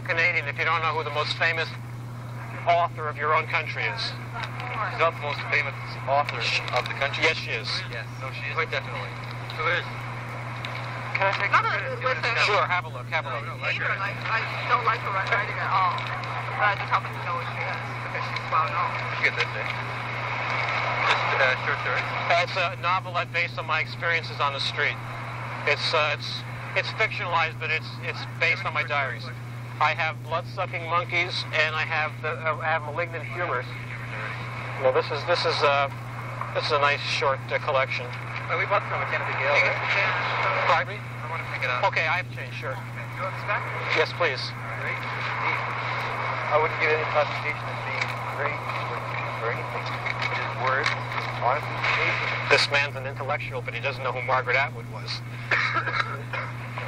Canadian if you don't know who the most famous author of your own country is. She's not the most famous author of the country. Yes, she is. Yes, so she is. Quite definitely. Who is? Can I take None a of minute? it with her. Sure, have a look. I don't like her writing at all. But I just happen to know what she is because she's well known. You get this, eh? Just short story. It's a novelette based on my experiences on the street. It's fictionalized, but it's based on my diaries. I have blood-sucking monkeys, and I have malignant humors. Well, this is a nice short collection. Oh, we bought some at Canada Gale. Right? Pardon me? I want to pick it up. Okay, I have change. Sure. You want this back? Yes, please. Great. I wouldn't give any classification as being great or anything. Just words, honestly, amazing. This man's an intellectual, but he doesn't know who Margaret Atwood was.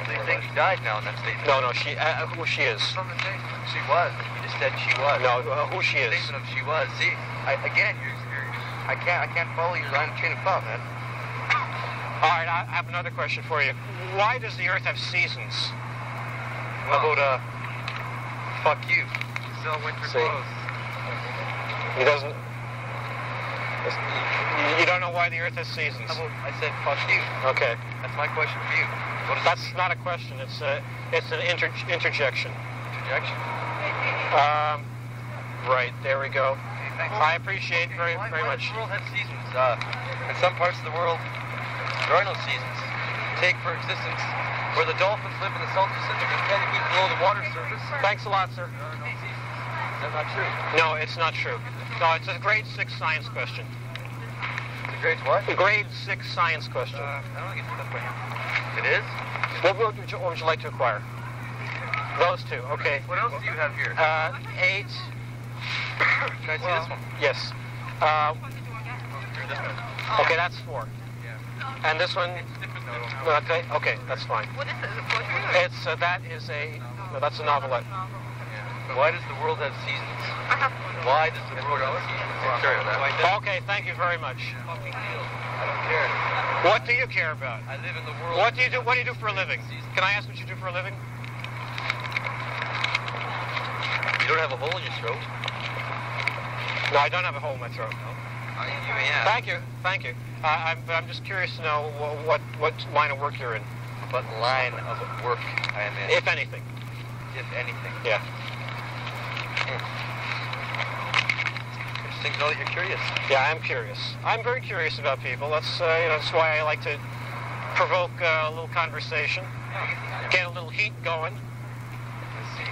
They think she died now in that statement. No, she. Who she is? She was. You just said she was. No, who she is. Statement of she was. See, I can't follow your line of chain of thought, man. All right, I have another question for you. Why does the Earth have seasons? How about fuck you? Sell winter See. clothes. He doesn't. You don't know why the Earth has seasons. How about I said fuck you? Okay. That's my question for you. What is That's not a question. It's an interjection. Interjection? Right. There we go. Okay, thanks. I appreciate very Why much. does the world have seasons? In some parts of the world, there are no seasons. Take, for instance, where the dolphins live in the South Pacific and 10 feet below the water surface. Thanks a lot, sir. There are no seasons. Is that not true? No, it's not true. No, it's a grade 6 science question. It's a grade what? A grade 6 science question. I don't think it's that way. It is? What would you like to acquire? Those two. Okay. What else do you have here? 8. Can I see this one? Yes. Here, this one. Okay, that's 4. Yeah. And this one. Okay. Okay, that's fine. What is it? Is it poetry? It's that's a novelette. Yeah. Why does the world have seasons? I have Why does the world have seasons? Sorry about that. Okay, thank you very much. I don't care. What do you care about? I live in the world. What do you do? What do you do for a living? Can I ask what you do for a living? You don't have a hole in your throat? No, I don't have a hole in my throat. You may have. Thank you. Thank you. I'm just curious to know what line of work you're in. What line of work I am in? If anything. If anything. Yeah. Interesting to know that you're curious. Yeah, I'm curious. I'm very curious about people. That's that's why I like to provoke a little conversation, get a little heat going. Let's see.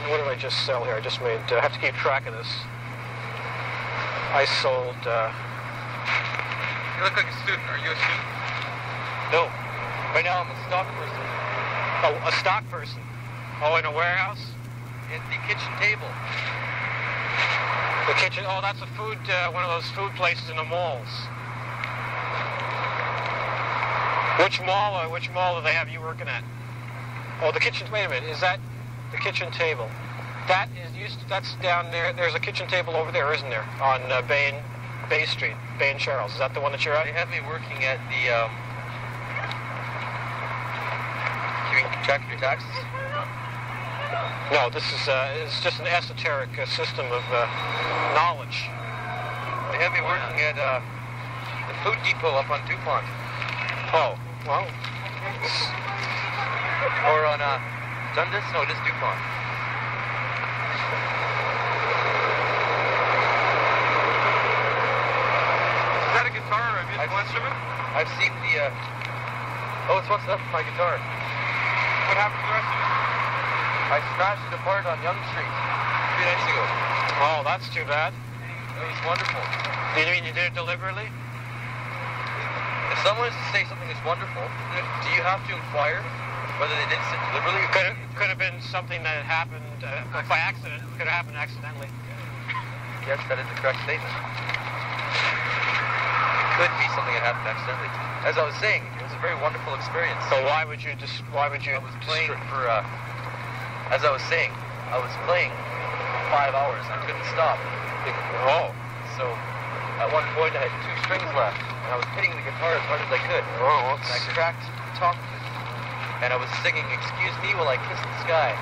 What did I just sell here? I just made. I have to keep track of this. I sold. You look like a student. Are you a student? No. Right now I'm a stock person. Oh, a stock person. Oh, in a warehouse? In the kitchen table. The kitchen. Oh, that's a food. One of those food places in the malls. Which mall? Which mall do they have you working at? Oh, the kitchen. Wait a minute. Is that the kitchen table? That is used. That's down there. There's a kitchen table over there, isn't there? On Bay Street, Bay and Charles. Is that the one that you're at? They have me working at the. Keeping track of your taxes. No, this is it's just an esoteric system of knowledge. They have me working at the food depot up on DuPont. Oh, well. Or on Dundas? No, it is DuPont. Is that a guitar or a musical instrument? I've seen the. Oh, it's what's left of my guitar. What happened to the rest of it? I smashed it apart on Young Street 3 nights ago. Oh, that's too bad. It was wonderful. You mean you did it deliberately? If someone is to say something is wonderful, do you have to inquire whether they did it deliberately? Could have been something that happened by accident. Could have happened accidentally. Yes, that is the correct statement. could be something that happened accidentally. As I was saying, it was a very wonderful experience. So why would you I was playing for, as I was saying, I was playing for 5 hours. I couldn't stop. Oh. So at one point I had 2 strings left, and I was hitting the guitar as hard as I could. Oh, And I cracked the top of it, and I was singing "Excuse Me While I Kiss the Sky."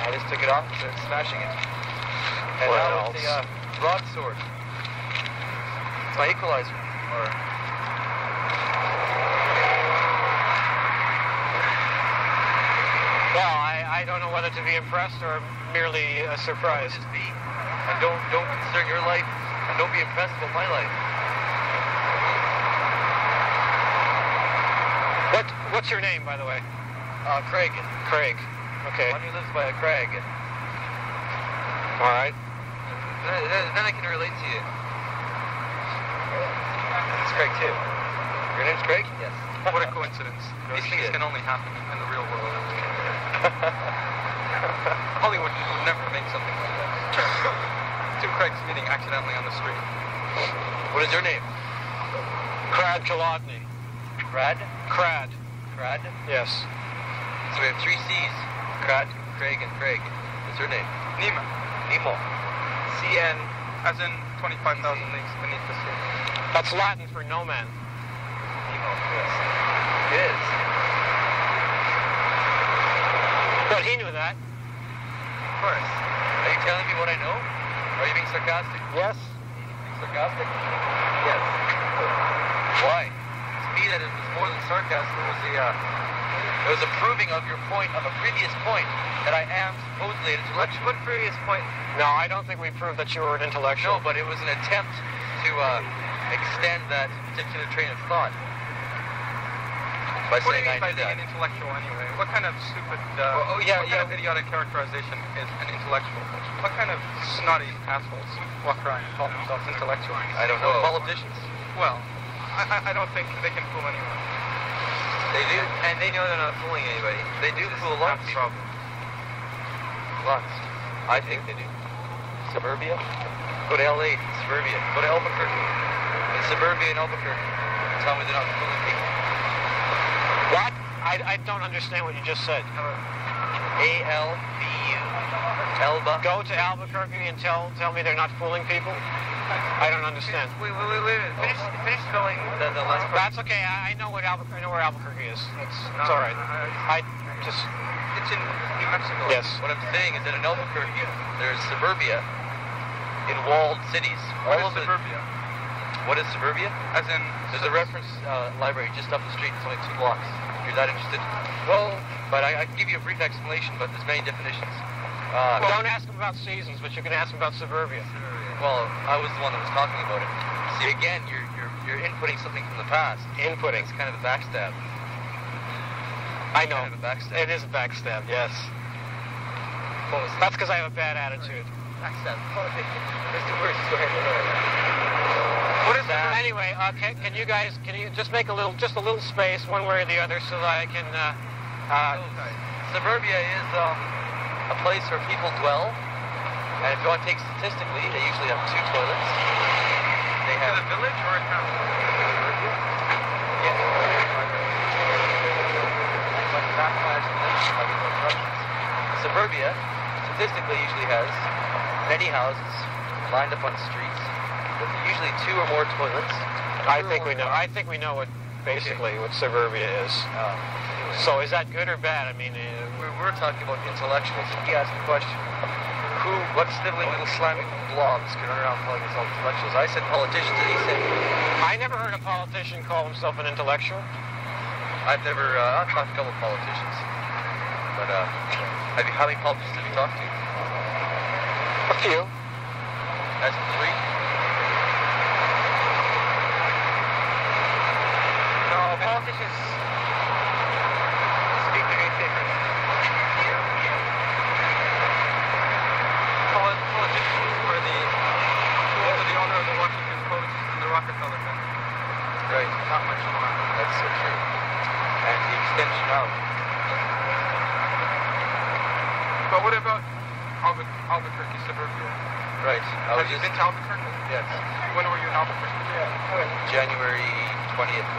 I just took it off and started smashing it. And now it's a broadsword. It's my equalizer. Well, I don't know whether to be impressed or merely surprised. Just be, and don't concern your life, and don't be impressed with my life. What's your name, by the way? Craig. Craig. Okay. One who lives by a crag. All right. Then I can relate to you. It's Craig too. Your name's Craig? Yes. What a coincidence. These things can only happen in the real world. Hollywood would never make something like that. 2 Craigs meeting accidentally on the street. What is your name? Crad Kilodney. Crad? Crad. Crad? Yes. So we have 3 C's. Crad, Craig, and Craig. What's your name? Nemo. Nemo. CN, as in 25,000 leagues beneath the sea. That's Latin for no man. Nemo, yes. It is. But he knew that. Of course. Are you telling me what I know? Are you being sarcastic? Yes. Being sarcastic? Yes. Why? To me, that it was more than sarcasm. It was a proving of your point, of a previous point, that I am supposedly an intellectual. What previous point? No, I don't think we proved that you were an intellectual. No, but it was an attempt to extend that particular train of thought. By What do saying you mean I by knew being that. an intellectual anyway? What kind of stupid, Well, what kind of idiotic characterization is an intellectual? What kind of snotty assholes walk around and call themselves intellectuals? I don't know. Politicians. Well, I don't think they can fool anyone. They do, and they know they're not fooling anybody. They do fool a lot of people. Lots. I think they do. Suburbia? Go to LA, suburbia. Go to Albuquerque. In suburbia in Albuquerque. Tell me they're not fooling people. What? I don't understand what you just said. A-L-B-U. Elba. Go to Albuquerque and tell me they're not fooling people? I don't understand. Wait. Finish spelling the last part. That's okay. I know what Albuquerque. I know where Albuquerque is. It's all right. It's in New Mexico. Yes. What I'm saying is that in Albuquerque, there's suburbia in walled cities. What All is of it- suburbia? What is suburbia? As in... There's a reference library just up the street. It's only 2 blocks. If you're that interested. Well, but I can give you a brief explanation, but there's many definitions. Don't ask them about seasons, but you can ask them about suburbia. Well, I was the one that was talking about it. See, again, you're inputting something from the past. Inputting. It's kind of a backstab. I know. Kind of a backstab. It is a backstab, yes. What was That's because I have a bad attitude. backstab? Mr. Worst, go ahead. What is that? Anyway, can you just make a little space one way or the other so that I can... Suburbia is a place where people dwell, and if you want to take statistically, they usually have 2 toilets. They have a village or a town? Yeah. Suburbia statistically usually has many houses lined up on streets with usually 2 or more toilets. I think we know what basically what suburbia is. So is that good or bad? I mean, we're talking about intellectuals. He asked the question, what sniveling little slimy blobs can run around calling themselves intellectuals? I said politicians, and he said... I never heard a politician call himself an intellectual. I've talked to a couple of politicians. But, how many politicians have you talked to? A few. As in 3? No, politicians speak very different. Politicians were the owner of the Washington Post and the Rockefeller Center. Right. Not much more. That's so true. And the extension out. But what about Albuquerque suburbia? Right. Have you been to Albuquerque? Yes. When were you in Albuquerque? January 20th,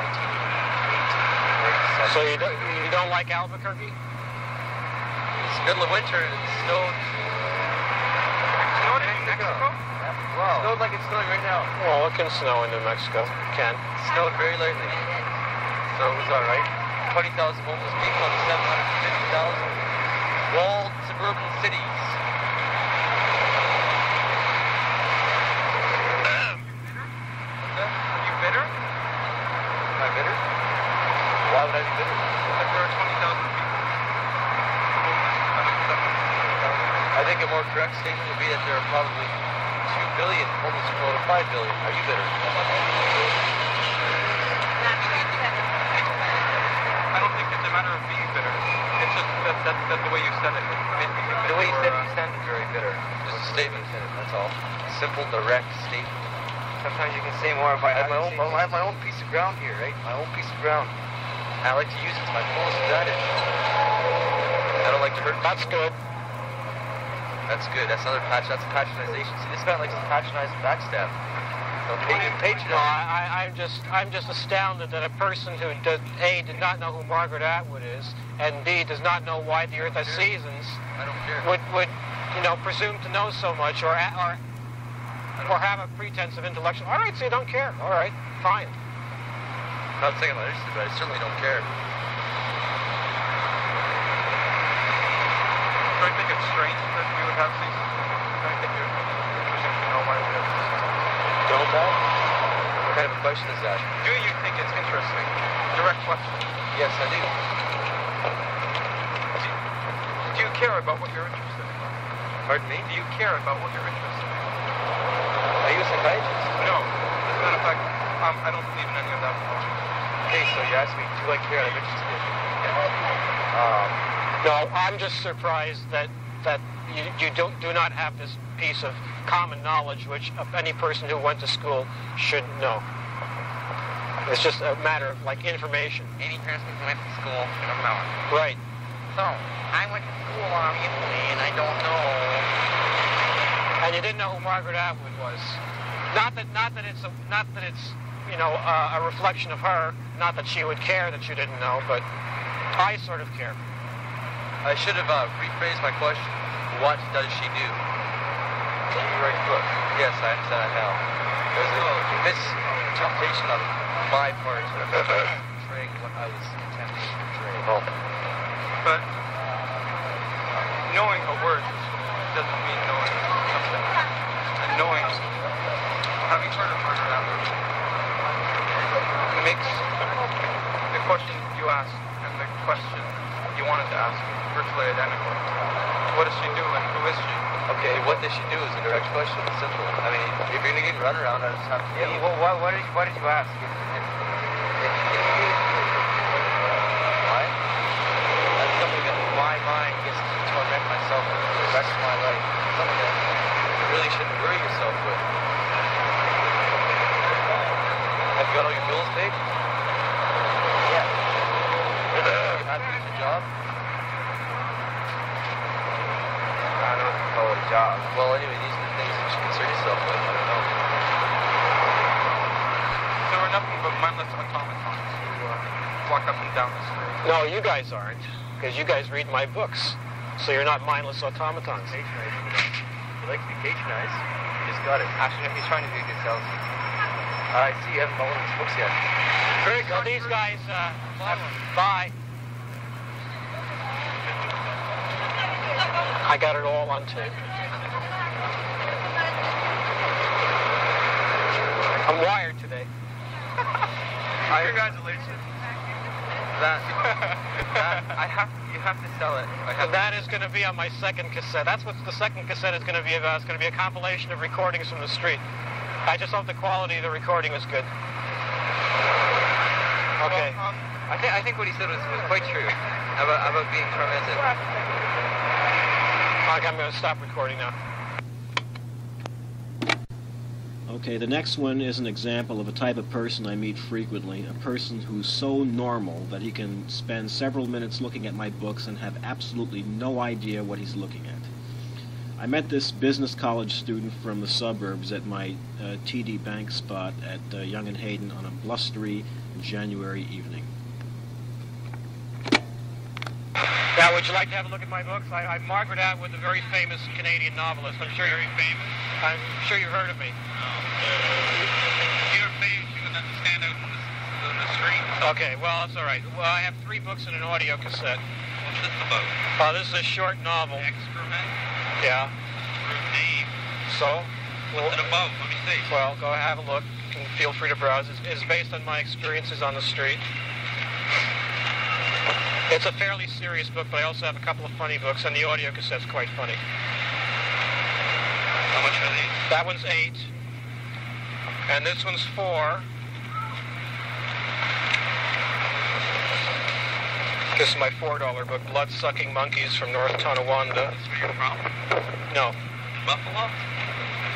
1987. So you don't like Albuquerque? It's middle of winter and it snowed. Snowed in Mexico? Wow. Snowed like it's snowing right now. Well, it can snow in New Mexico. It can. It snowed very lightly. So it was alright. 20,000 homeless people on 750,000 walled suburban cities. Are you bitter? Am I bitter? Why would I be bitter? That there are 20,000 people. I think a more correct statement would be that there are probably 2 billion homeless people out of 5 billion. Are you bitter? I don't think it's a matter of being bitter. It's just that the way you said it made me think that The way you you said were, it, you sounded very bitter. Just a statement in it, that's all. Simple, direct statement. Sometimes you can say more about I have my own piece of ground here, right? My own piece of ground. I like to use it to my fullest advantage. I don't like to hurt. That's good. That's good. That's another patch. That's patronization. See, this guy likes to patronize and backstab. Don't patronize. No, I'm just astounded that a person who did not know who Margaret Atwood is, and B, does not know why the Earth has seasons, I don't care. would presume to know so much or have a pretense of intellectual. All right, so you don't care. All right, fine. I'm not saying I'm not interested, but I certainly don't care. don't think it's strange that we would have seasons. I think you're interesting to know why we have seasons. Don't that? What kind of a question is that? Do you think it's interesting? Direct question. Yes, I do. Do you care about what you're interested in? Pardon me? Do you care about what you're interested in? Are you a psychiatrist? No. As a matter of fact, I don't believe in any of that. Okay, so you asked me, do I care? I'm interested in. No, I'm just surprised that you do not have this piece of common knowledge which any person who went to school should know. It's just a matter of, like, information. Any person who went to school should have known. Right. So, I went to school, obviously, and I don't know. And you didn't know who Margaret Atwood was. Not that it's a reflection of her. Not that she would care that you didn't know, but I sort of care. I should have rephrased my question. What does she do? You write books. Yes, I understand that now. There's a misinterpretation on my part of portraying what I was attempting to portray. Oh. But knowing a word doesn't mean knowing something. And knowing, having heard of Margaret Atwood, makes the question you asked and the question you wanted to ask virtually identical. What does she do and who is she? Okay, what does she do is a direct question. It's simple. I mean, if you're going to get run around, I just have to Yeah, well, what did you ask? Why? That's something that my mind gets to torment myself with for the rest of my life. Something that you really shouldn't worry yourself with. Have you got all your bills paid? Yeah. You happy with the job? I don't know call it a job. Well, anyway, these are the things that you concern yourself with. I don't know. So we're nothing but mindless automatons who walk up and down the street. No, you guys aren't, because you guys read my books, so you're not mindless automatons. You like to be patronized. You just got it. Actually, he's trying to do this else. I see you haven't bought one of these books yet. Very good. These guys, bye. I got it all on tape. I'm wired today. Congratulations. That you have to sell it. That is going to be on my second cassette. That's what the second cassette is going to be about. It's going to be a compilation of recordings from the street. I just hope the quality of the recording is good. Okay. Well, I think what he said was quite true about being tormented. Okay, I'm going to stop recording now. Okay, the next one is an example of a type of person I meet frequently, a person who's so normal that he can spend several minutes looking at my books and have absolutely no idea what he's looking at. I met this business college student from the suburbs at my TD Bank spot at Young and Hayden on a blustery January evening. Now, would you like to have a look at my books? I'm Margaret Atwood, the very famous Canadian novelist. I'm sure you're you've heard of me. You're famous. You can stand out on the street. Okay, well, that's all right. Well, I have 3 books and an audio cassette. What's this about? This is a short novel. Excrement? Yeah. Name? So? What's it about? Let me see. Well, go have a look. And feel free to browse. It's based on my experiences on the street. It's a fairly serious book, but I also have a couple of funny books, and the audio cassette's quite funny. How much are these? That one's 8, and this one's 4. This is my $4 book, Blood-Sucking Monkeys from North Tonawanda. That's where you're from? No. Buffalo?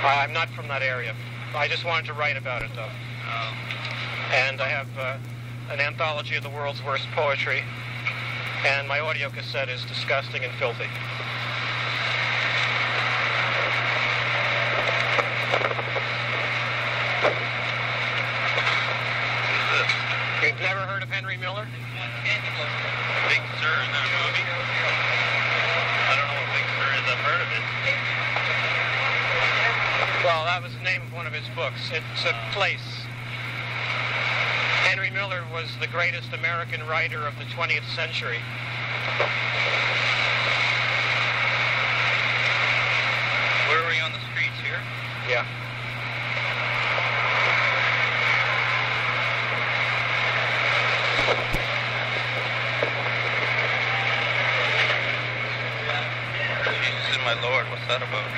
I'm not from that area. I just wanted to write about it, though. Oh. And I have an anthology of the world's worst poetry, and my audio cassette is disgusting and filthy. Who's this? You've never heard of Henry Miller? Big Sur, is that a movie? I don't know what Big Sur is. I've heard of it. Well, that was the name of one of his books. It's a place. Henry Miller was the greatest American writer of the 20th century. Where are we on the streets here? Yeah. Jesus and my Lord, what's that about?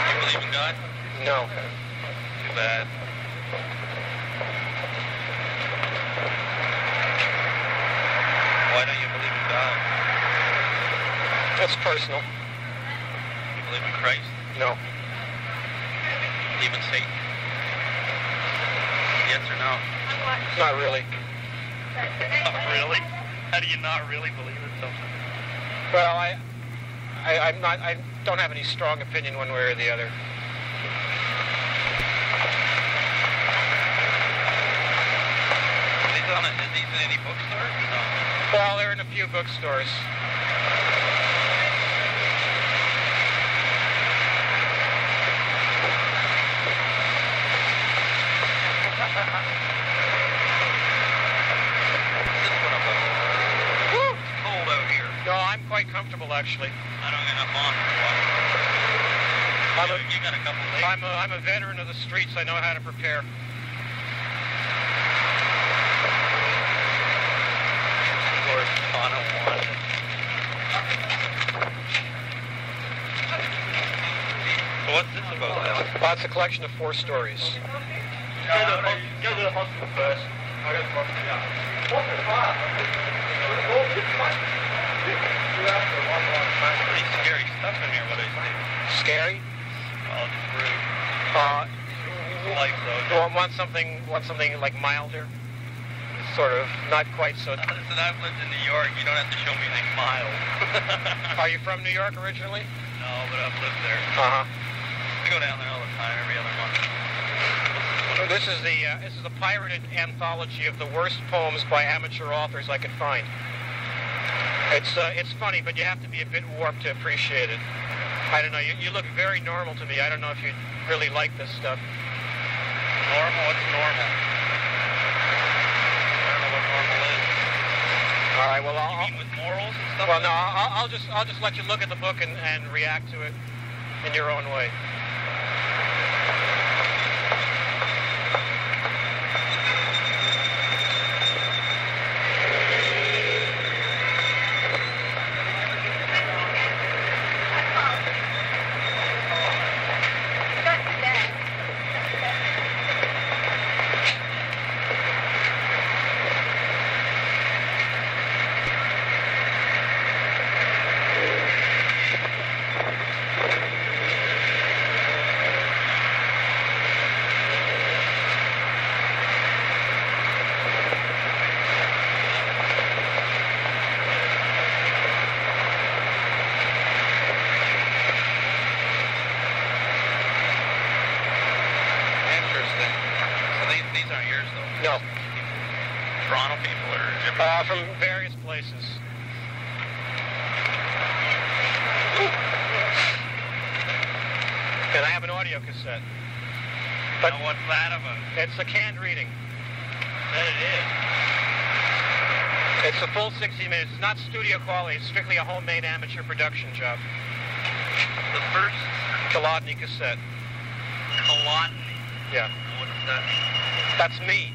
You believe in God? No. Too bad. Why don't you believe in God? That's personal. You believe in Christ? No. Even Satan? Yes or no? Not really. Not really? How do you not really believe in something? Well, I don't have any strong opinion one way or the other. Is these in any bookstores or no? Well, they're in a few bookstores. Cold out here. No, I'm quite comfortable, actually. I don't get enough on. You got a couple of days. I'm a veteran of the streets. I know how to prepare. Lord, Tonawanda. So what's this about then? Well, it's a collection of 4 stories. Go to the hospital first. Pretty scary stuff in here, what I see. Scary? Oh, it's rude. Life, You though. want something like milder? Sort of, not quite so. Listen, I've lived in New York. You don't have to show me anything mild. Are you from New York originally? No, but I've lived there. Uh-huh. I go down there all the time, every other month. This is the pirated anthology of the worst poems by amateur authors I could find. It's funny, but you have to be a bit warped to appreciate it. I don't know. You look very normal to me. I don't know if you really like this stuff. Normal? What's normal? I don't know what normal is. All right. Well, You mean with morals and stuff? Well, no. I'll just let you look at the book and react to it in your own way. From various places. And I have an audio cassette. But now what's that about? It's a canned reading. That it is. It's a full 60 minutes. It's not studio quality. It's strictly a homemade amateur production job. The first Kilodney cassette. Kilodney. Yeah. What is that? That's me.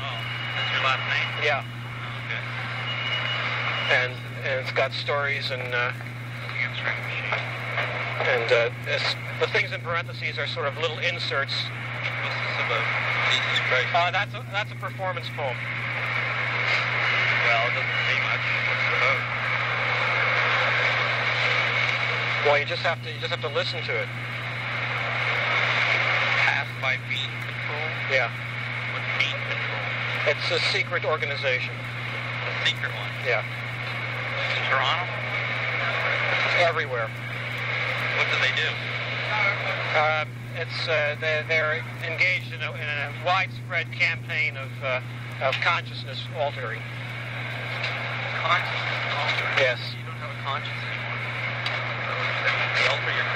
Oh, that's your last name? Yeah. Okay. And it's got stories and Answering machine. the things in parentheses are sort of little inserts. What's this about? Jesus Christ. That's a performance poem. Well, it doesn't say much. What's it about? Well, you just have to listen to it. Passed by beat control? Yeah. What's beat control? It's a secret organization. A secret one? Yeah. In Toronto? Everywhere. What do they do? They're engaged in a widespread campaign of consciousness altering. Consciousness altering? Yes. You don't have a conscience anymore. They alter your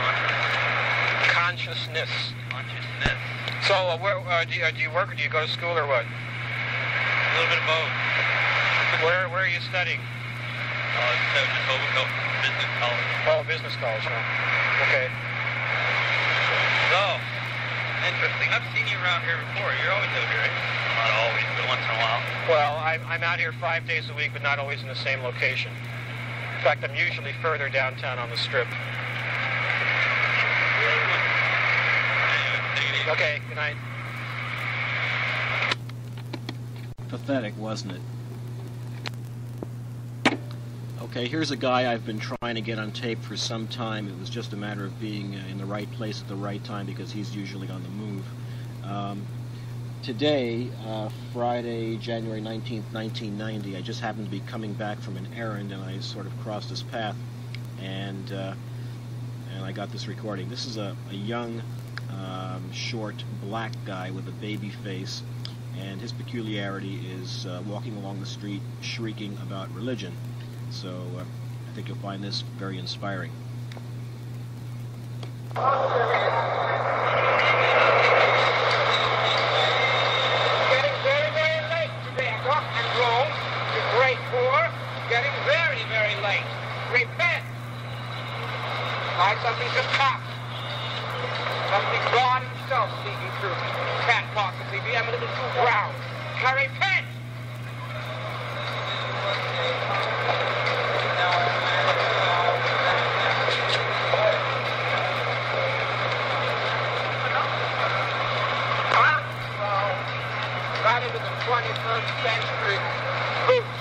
consciousness. Consciousness. So, where do you work, or do you go to school, or what? A little bit of both. Where are you studying? It's out in Etobicoke, business college. Oh, business college, huh? Okay. So, interesting. I've seen you around here before. You're always out here, right? Not always, but once in a while. Well, I'm out here 5 days a week, but not always in the same location. In fact, I'm usually further downtown on the Strip. Anyway, take it easy. Okay, good night. Pathetic, wasn't it? Okay, here's a guy I've been trying to get on tape for some time. It was just a matter of being in the right place at the right time, because he's usually on the move. Today, Friday, January 19th, 1990, I just happened to be coming back from an errand, and I sort of crossed his path, and I got this recording. This is a young, short, black guy with a baby face, and his peculiarity is walking along the street shrieking about religion. So I think you'll find this very inspiring. Getting very, very late today. Rock and roll is great for. Getting very, very late. Repent. Like something to pop. Something God himself speaking through. Can't possibly be. I'm a little too brown. Now repent. Right into the 21st century. Boots.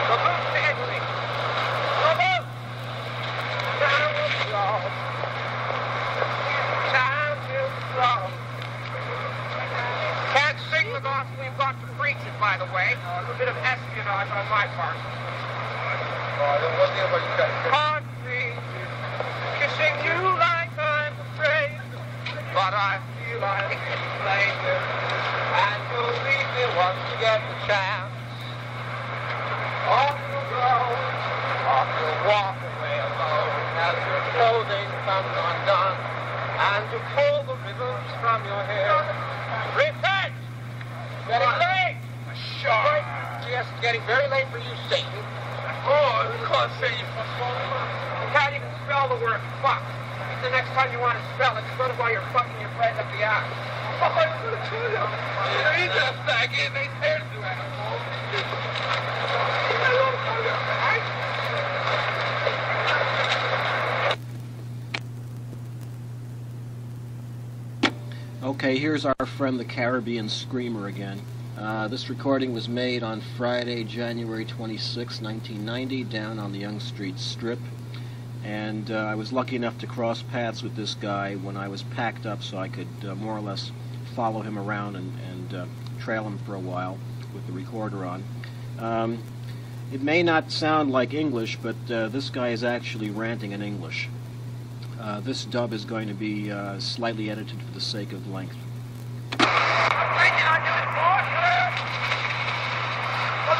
The boots to Italy. The boots. Time will flow. Time will flow. Can't sing the gospel, you've got to preach it, by the way. A little bit of espionage on my part. Country, kissing you like I'm afraid, but I feel like playing it. And you'll leave me once you get the chance. Off you'll go, off you'll walk away alone as your clothing comes undone, and you pull the ribbons from your hair. Repent! Getting late! Sure. Yes, getting very late for you, Satan. Oh, you can't say you can't even spell the word fuck. The next time you want to spell it, sort of while you're fucking your friend up the ass. Oh, I'm going to kill you. He's a faggot. They tears you out. Okay, here's our friend the Caribbean Screamer again. This recording was made on Friday, January 26, 1990, down on the Yonge Street Strip. And I was lucky enough to cross paths with this guy when I was packed up, so I could more or less follow him around and trail him for a while with the recorder on. It may not sound like English, but this guy is actually ranting in English. This dub is going to be slightly edited for the sake of length. Well,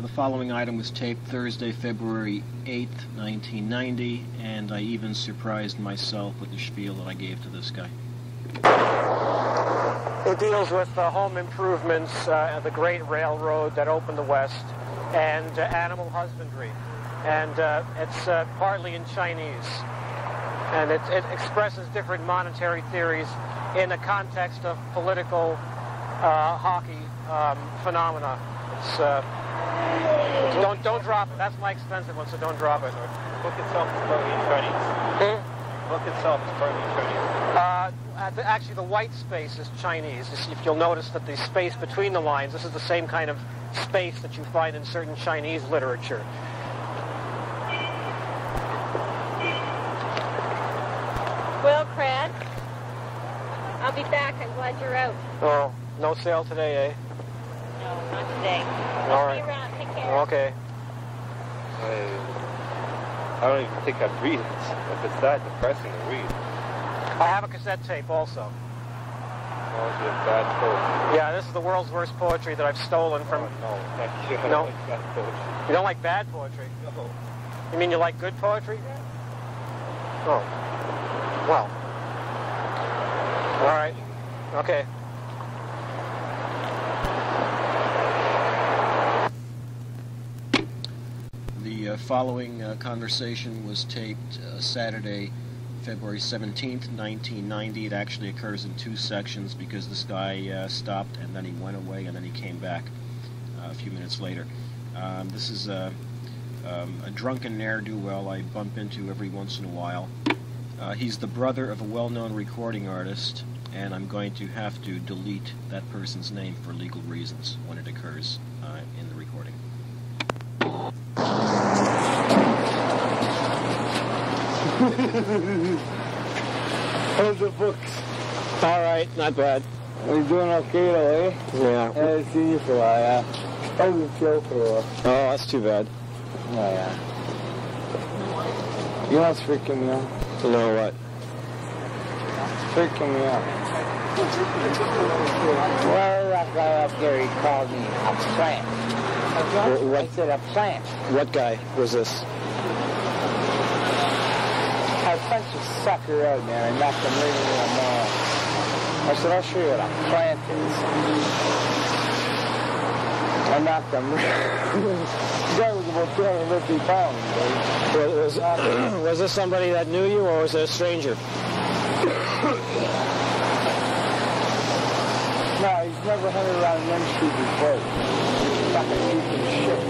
The following item was taped Thursday, February 8th, 1990, and I even surprised myself with the spiel that I gave to this guy. It deals with home improvements, the great railroad that opened the West, and animal husbandry. And it's partly in Chinese. And it expresses different monetary theories in the context of political hockey phenomena. It's, don't drop it. That's my expensive one, so don't drop it. The book itself is partly in Chinese. The book itself is partly in Chinese. Actually, the white space is Chinese. If you'll notice that the space between the lines, this is the same kind of space that you find in certain Chinese literature. Well, Crad, I'll be back. I'm glad you're out. Oh, no sale today, eh? No, not today. All right. See you around. Take care. Okay. I don't even think I'd read it. If it's that depressing to read. I have a cassette tape also. Oh, it's a bad poetry. Yeah, this is the world's worst poetry that I've stolen from... Oh, no, thank you. I No. don't like bad poetry. You don't like bad poetry? No. You mean you like good poetry? Oh. Well. All right. Okay. The following conversation was taped Saturday, February 17th, 1990. It actually occurs in two sections because this guy stopped and then he went away and then he came back a few minutes later. This is a drunken ne'er-do-well I bump into every once in a while. He's the brother of a well-known recording artist, and I'm going to have to delete that person's name for legal reasons when it occurs in the recording. How's the books? All right, not bad. Are you doing okay though, eh? Yeah. I haven't seen you for a while, yeah. I was in jail for a while. Oh, that's too bad. Oh, yeah. You know what's freaking me out? You know what? It's freaking me out. Well, that guy up there, he called me a plant. What? I said a plant. What guy was this? I punched a sucker out, man. I knocked him right into the mouth. I said, I'll show you what a plant is. I knocked him. The guy was about 250 pounds, baby. Was this somebody that knew you, or was it a stranger? No, he's never hunted around Young Street before. Fucking piece of shit.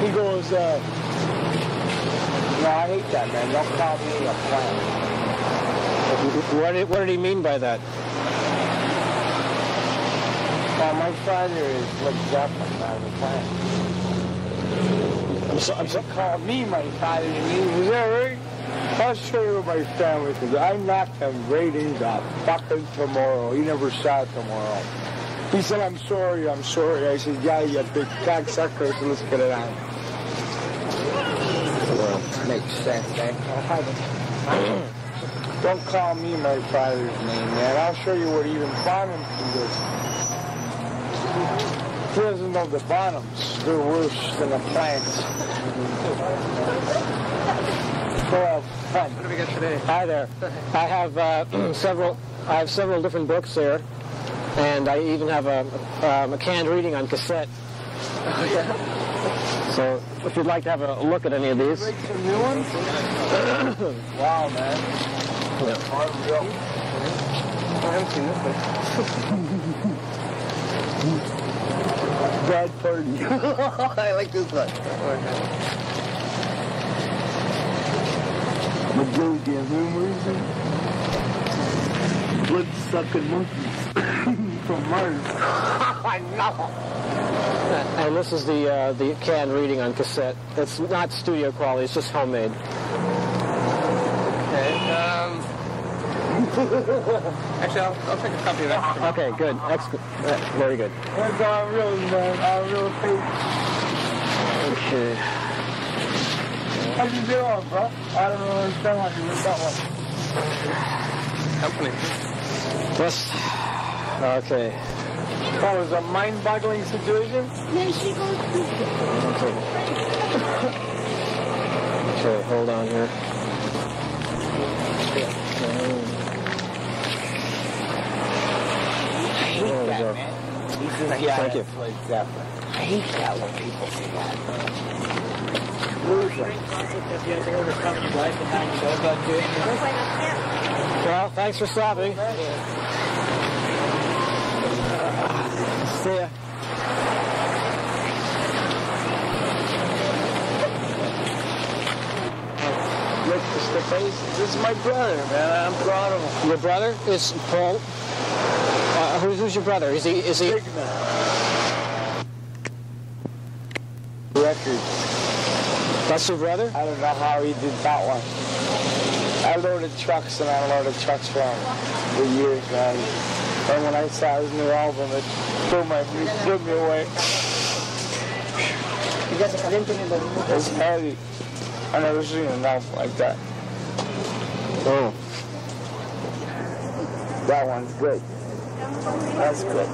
He goes, no, I hate that, man. Don't call me a plant. What did he mean by that? Well, my father is Led Zeppelin, not a plant. I'm so, Call me my father, is that right? I'll show you what my family is. I knocked him right into fucking tomorrow. He never saw it tomorrow. He said, I'm sorry. I said, yeah, you big cocksucker, so let's get it on. Well, makes sense, eh? Don't call me my father's name, man. I'll show you what even Bonham can do. He doesn't know the Bonhams. They're worse than the plants. Well, fun. What do we get today? Hi there. I have several different books here, and I even have a canned reading on cassette. Oh, yeah. So, if you'd like to have a look at any of these. Make some new ones? Wow, man. Yeah. Unreal. I haven't seen this one. Bad Party. I like this one. The Joji and blood-sucking monkeys from Mars. I know. And this is the canned reading on cassette. It's not studio quality, it's just homemade. Okay. Actually, I'll take a copy of that. Okay, good. Very good. That's all real, man. All real tape. Okay. How you doing, bro? I don't understand how you with that one. Company. Yes. Okay. That was a mind-boggling situation? Then she goes to... Okay, hold on here. There we go. Thank you. I hate that when people say that. Well, thanks for stopping. See ya. Look, Mr. Face, this is my brother, man. I'm proud of him. Your brother is Paul. Who's your brother? Is he? Big man. Record. That's your brother? I don't know how he did that one. I loaded trucks and I loaded trucks for him for years, man. And when I saw his new album, it blew me away. It's heavy. I never seen an album like that. Oh. That one's good. That's good.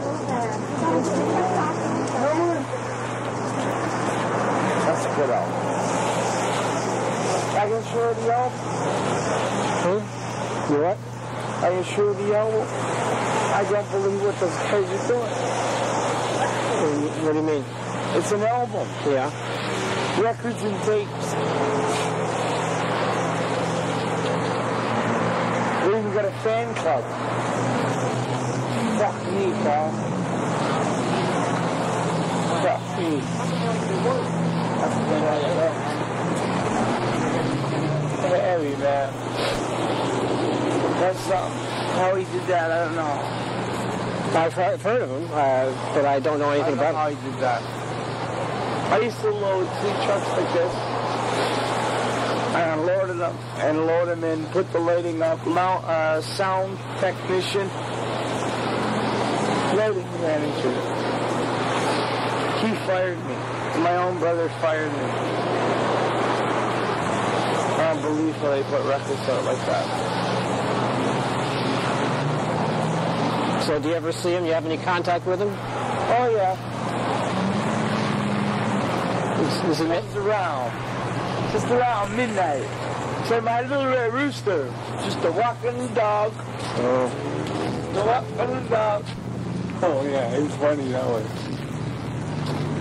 That's a good album. I can show the album. Huh? You what? I can show the album. I don't believe what those guys are doing. What do you mean? It's an album. Yeah. Records and tapes. We even got a fan club. Fuck me, pal. Fuck me. That's heavy, man. That's something. How he did that, I don't know. I've heard of him, but I don't know anything about him. How he did that. I used to load 3 trucks like this. And load them in, put the lighting up, sound technician, lighting manager. He fired me. My own brother fired me. I don't believe how they put records out like that. So do you ever see him? You have any contact with him? Oh, yeah. Is he just around midnight. Say, my little red rooster, just a walking dog. Oh. The walking dog. Oh, yeah, he's funny that way.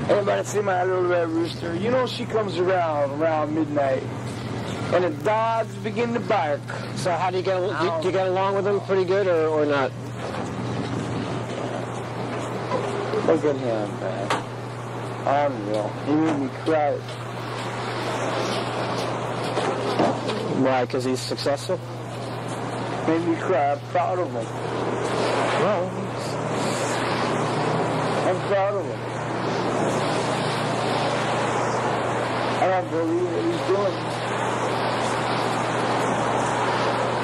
Everybody see my little red rooster? You know she comes around midnight. And the dogs begin to bark. So how do you get do you get along with him pretty good or not? Look at him, man. Unreal. He made me cry. Why? Because he's successful? Made me cry. I'm proud of him. Well, I'm proud of him. I don't believe what he's doing.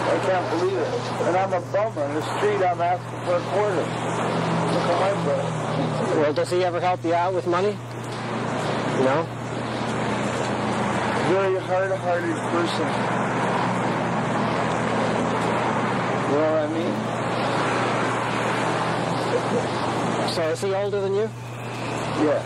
I can't believe it. And I'm a bummer. In the street, I'm asking for a quarter. Look at my brother. Well, does he ever help you out with money? No? Very hard-hearted person. You know what I mean? So is he older than you? Yeah.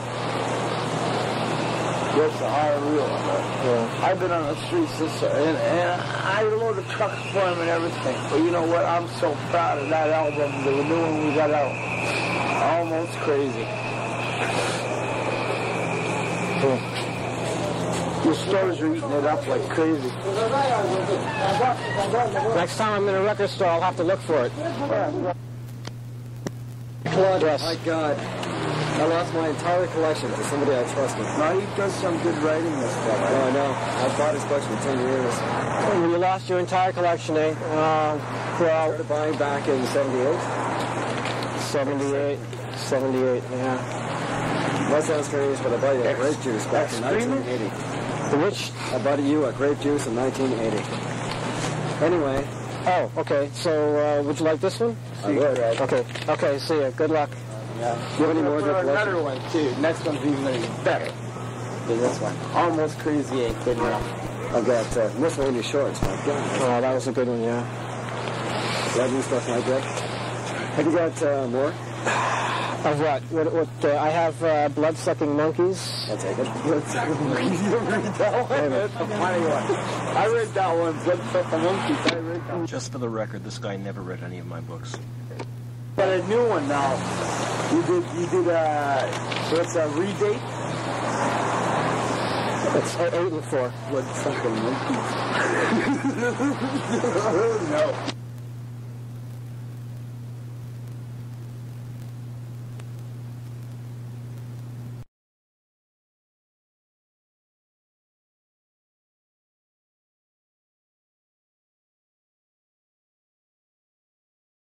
That's unreal. Yeah. I've been on the streets and I loaded trucks for him and everything. But you know what? I'm so proud of that album, the new one we got out. Almost crazy. The stores are eating it up like crazy. Next time I'm in a record store, I'll have to look for it. Yes. My God. I lost my entire collection to somebody I trusted. Now he does some good writing this stuff. Oh, I know. I've bought his books for 10 years. Oh, you lost your entire collection, eh? I started buying back in 78. 78, yeah. That sounds strange, but I bought you a grape juice back in 1980. Which? I bought you a grape juice in 1980. Anyway. Oh, okay. So, would you like this one? I would. Okay, see ya. Good luck. Yeah. Do you have any more good collection? Another one, too. Next one's even going to be better than this one. Almost Crazy 8. Good enough. I've got miscellaneous shorts, my God. Oh, that was a good one, yeah. You have new stuff like that? Have you got more? Of what? I have blood-sucking monkeys. I'll take it. Blood-sucking monkeys. You read that one? That's a funny one. I read that one, blood-sucking monkeys. I read that one. Just for the record, this guy never read any of my books. Got a new one now. You did what's a redate? It's 8 and 4. Blood-sucking monkeys. No.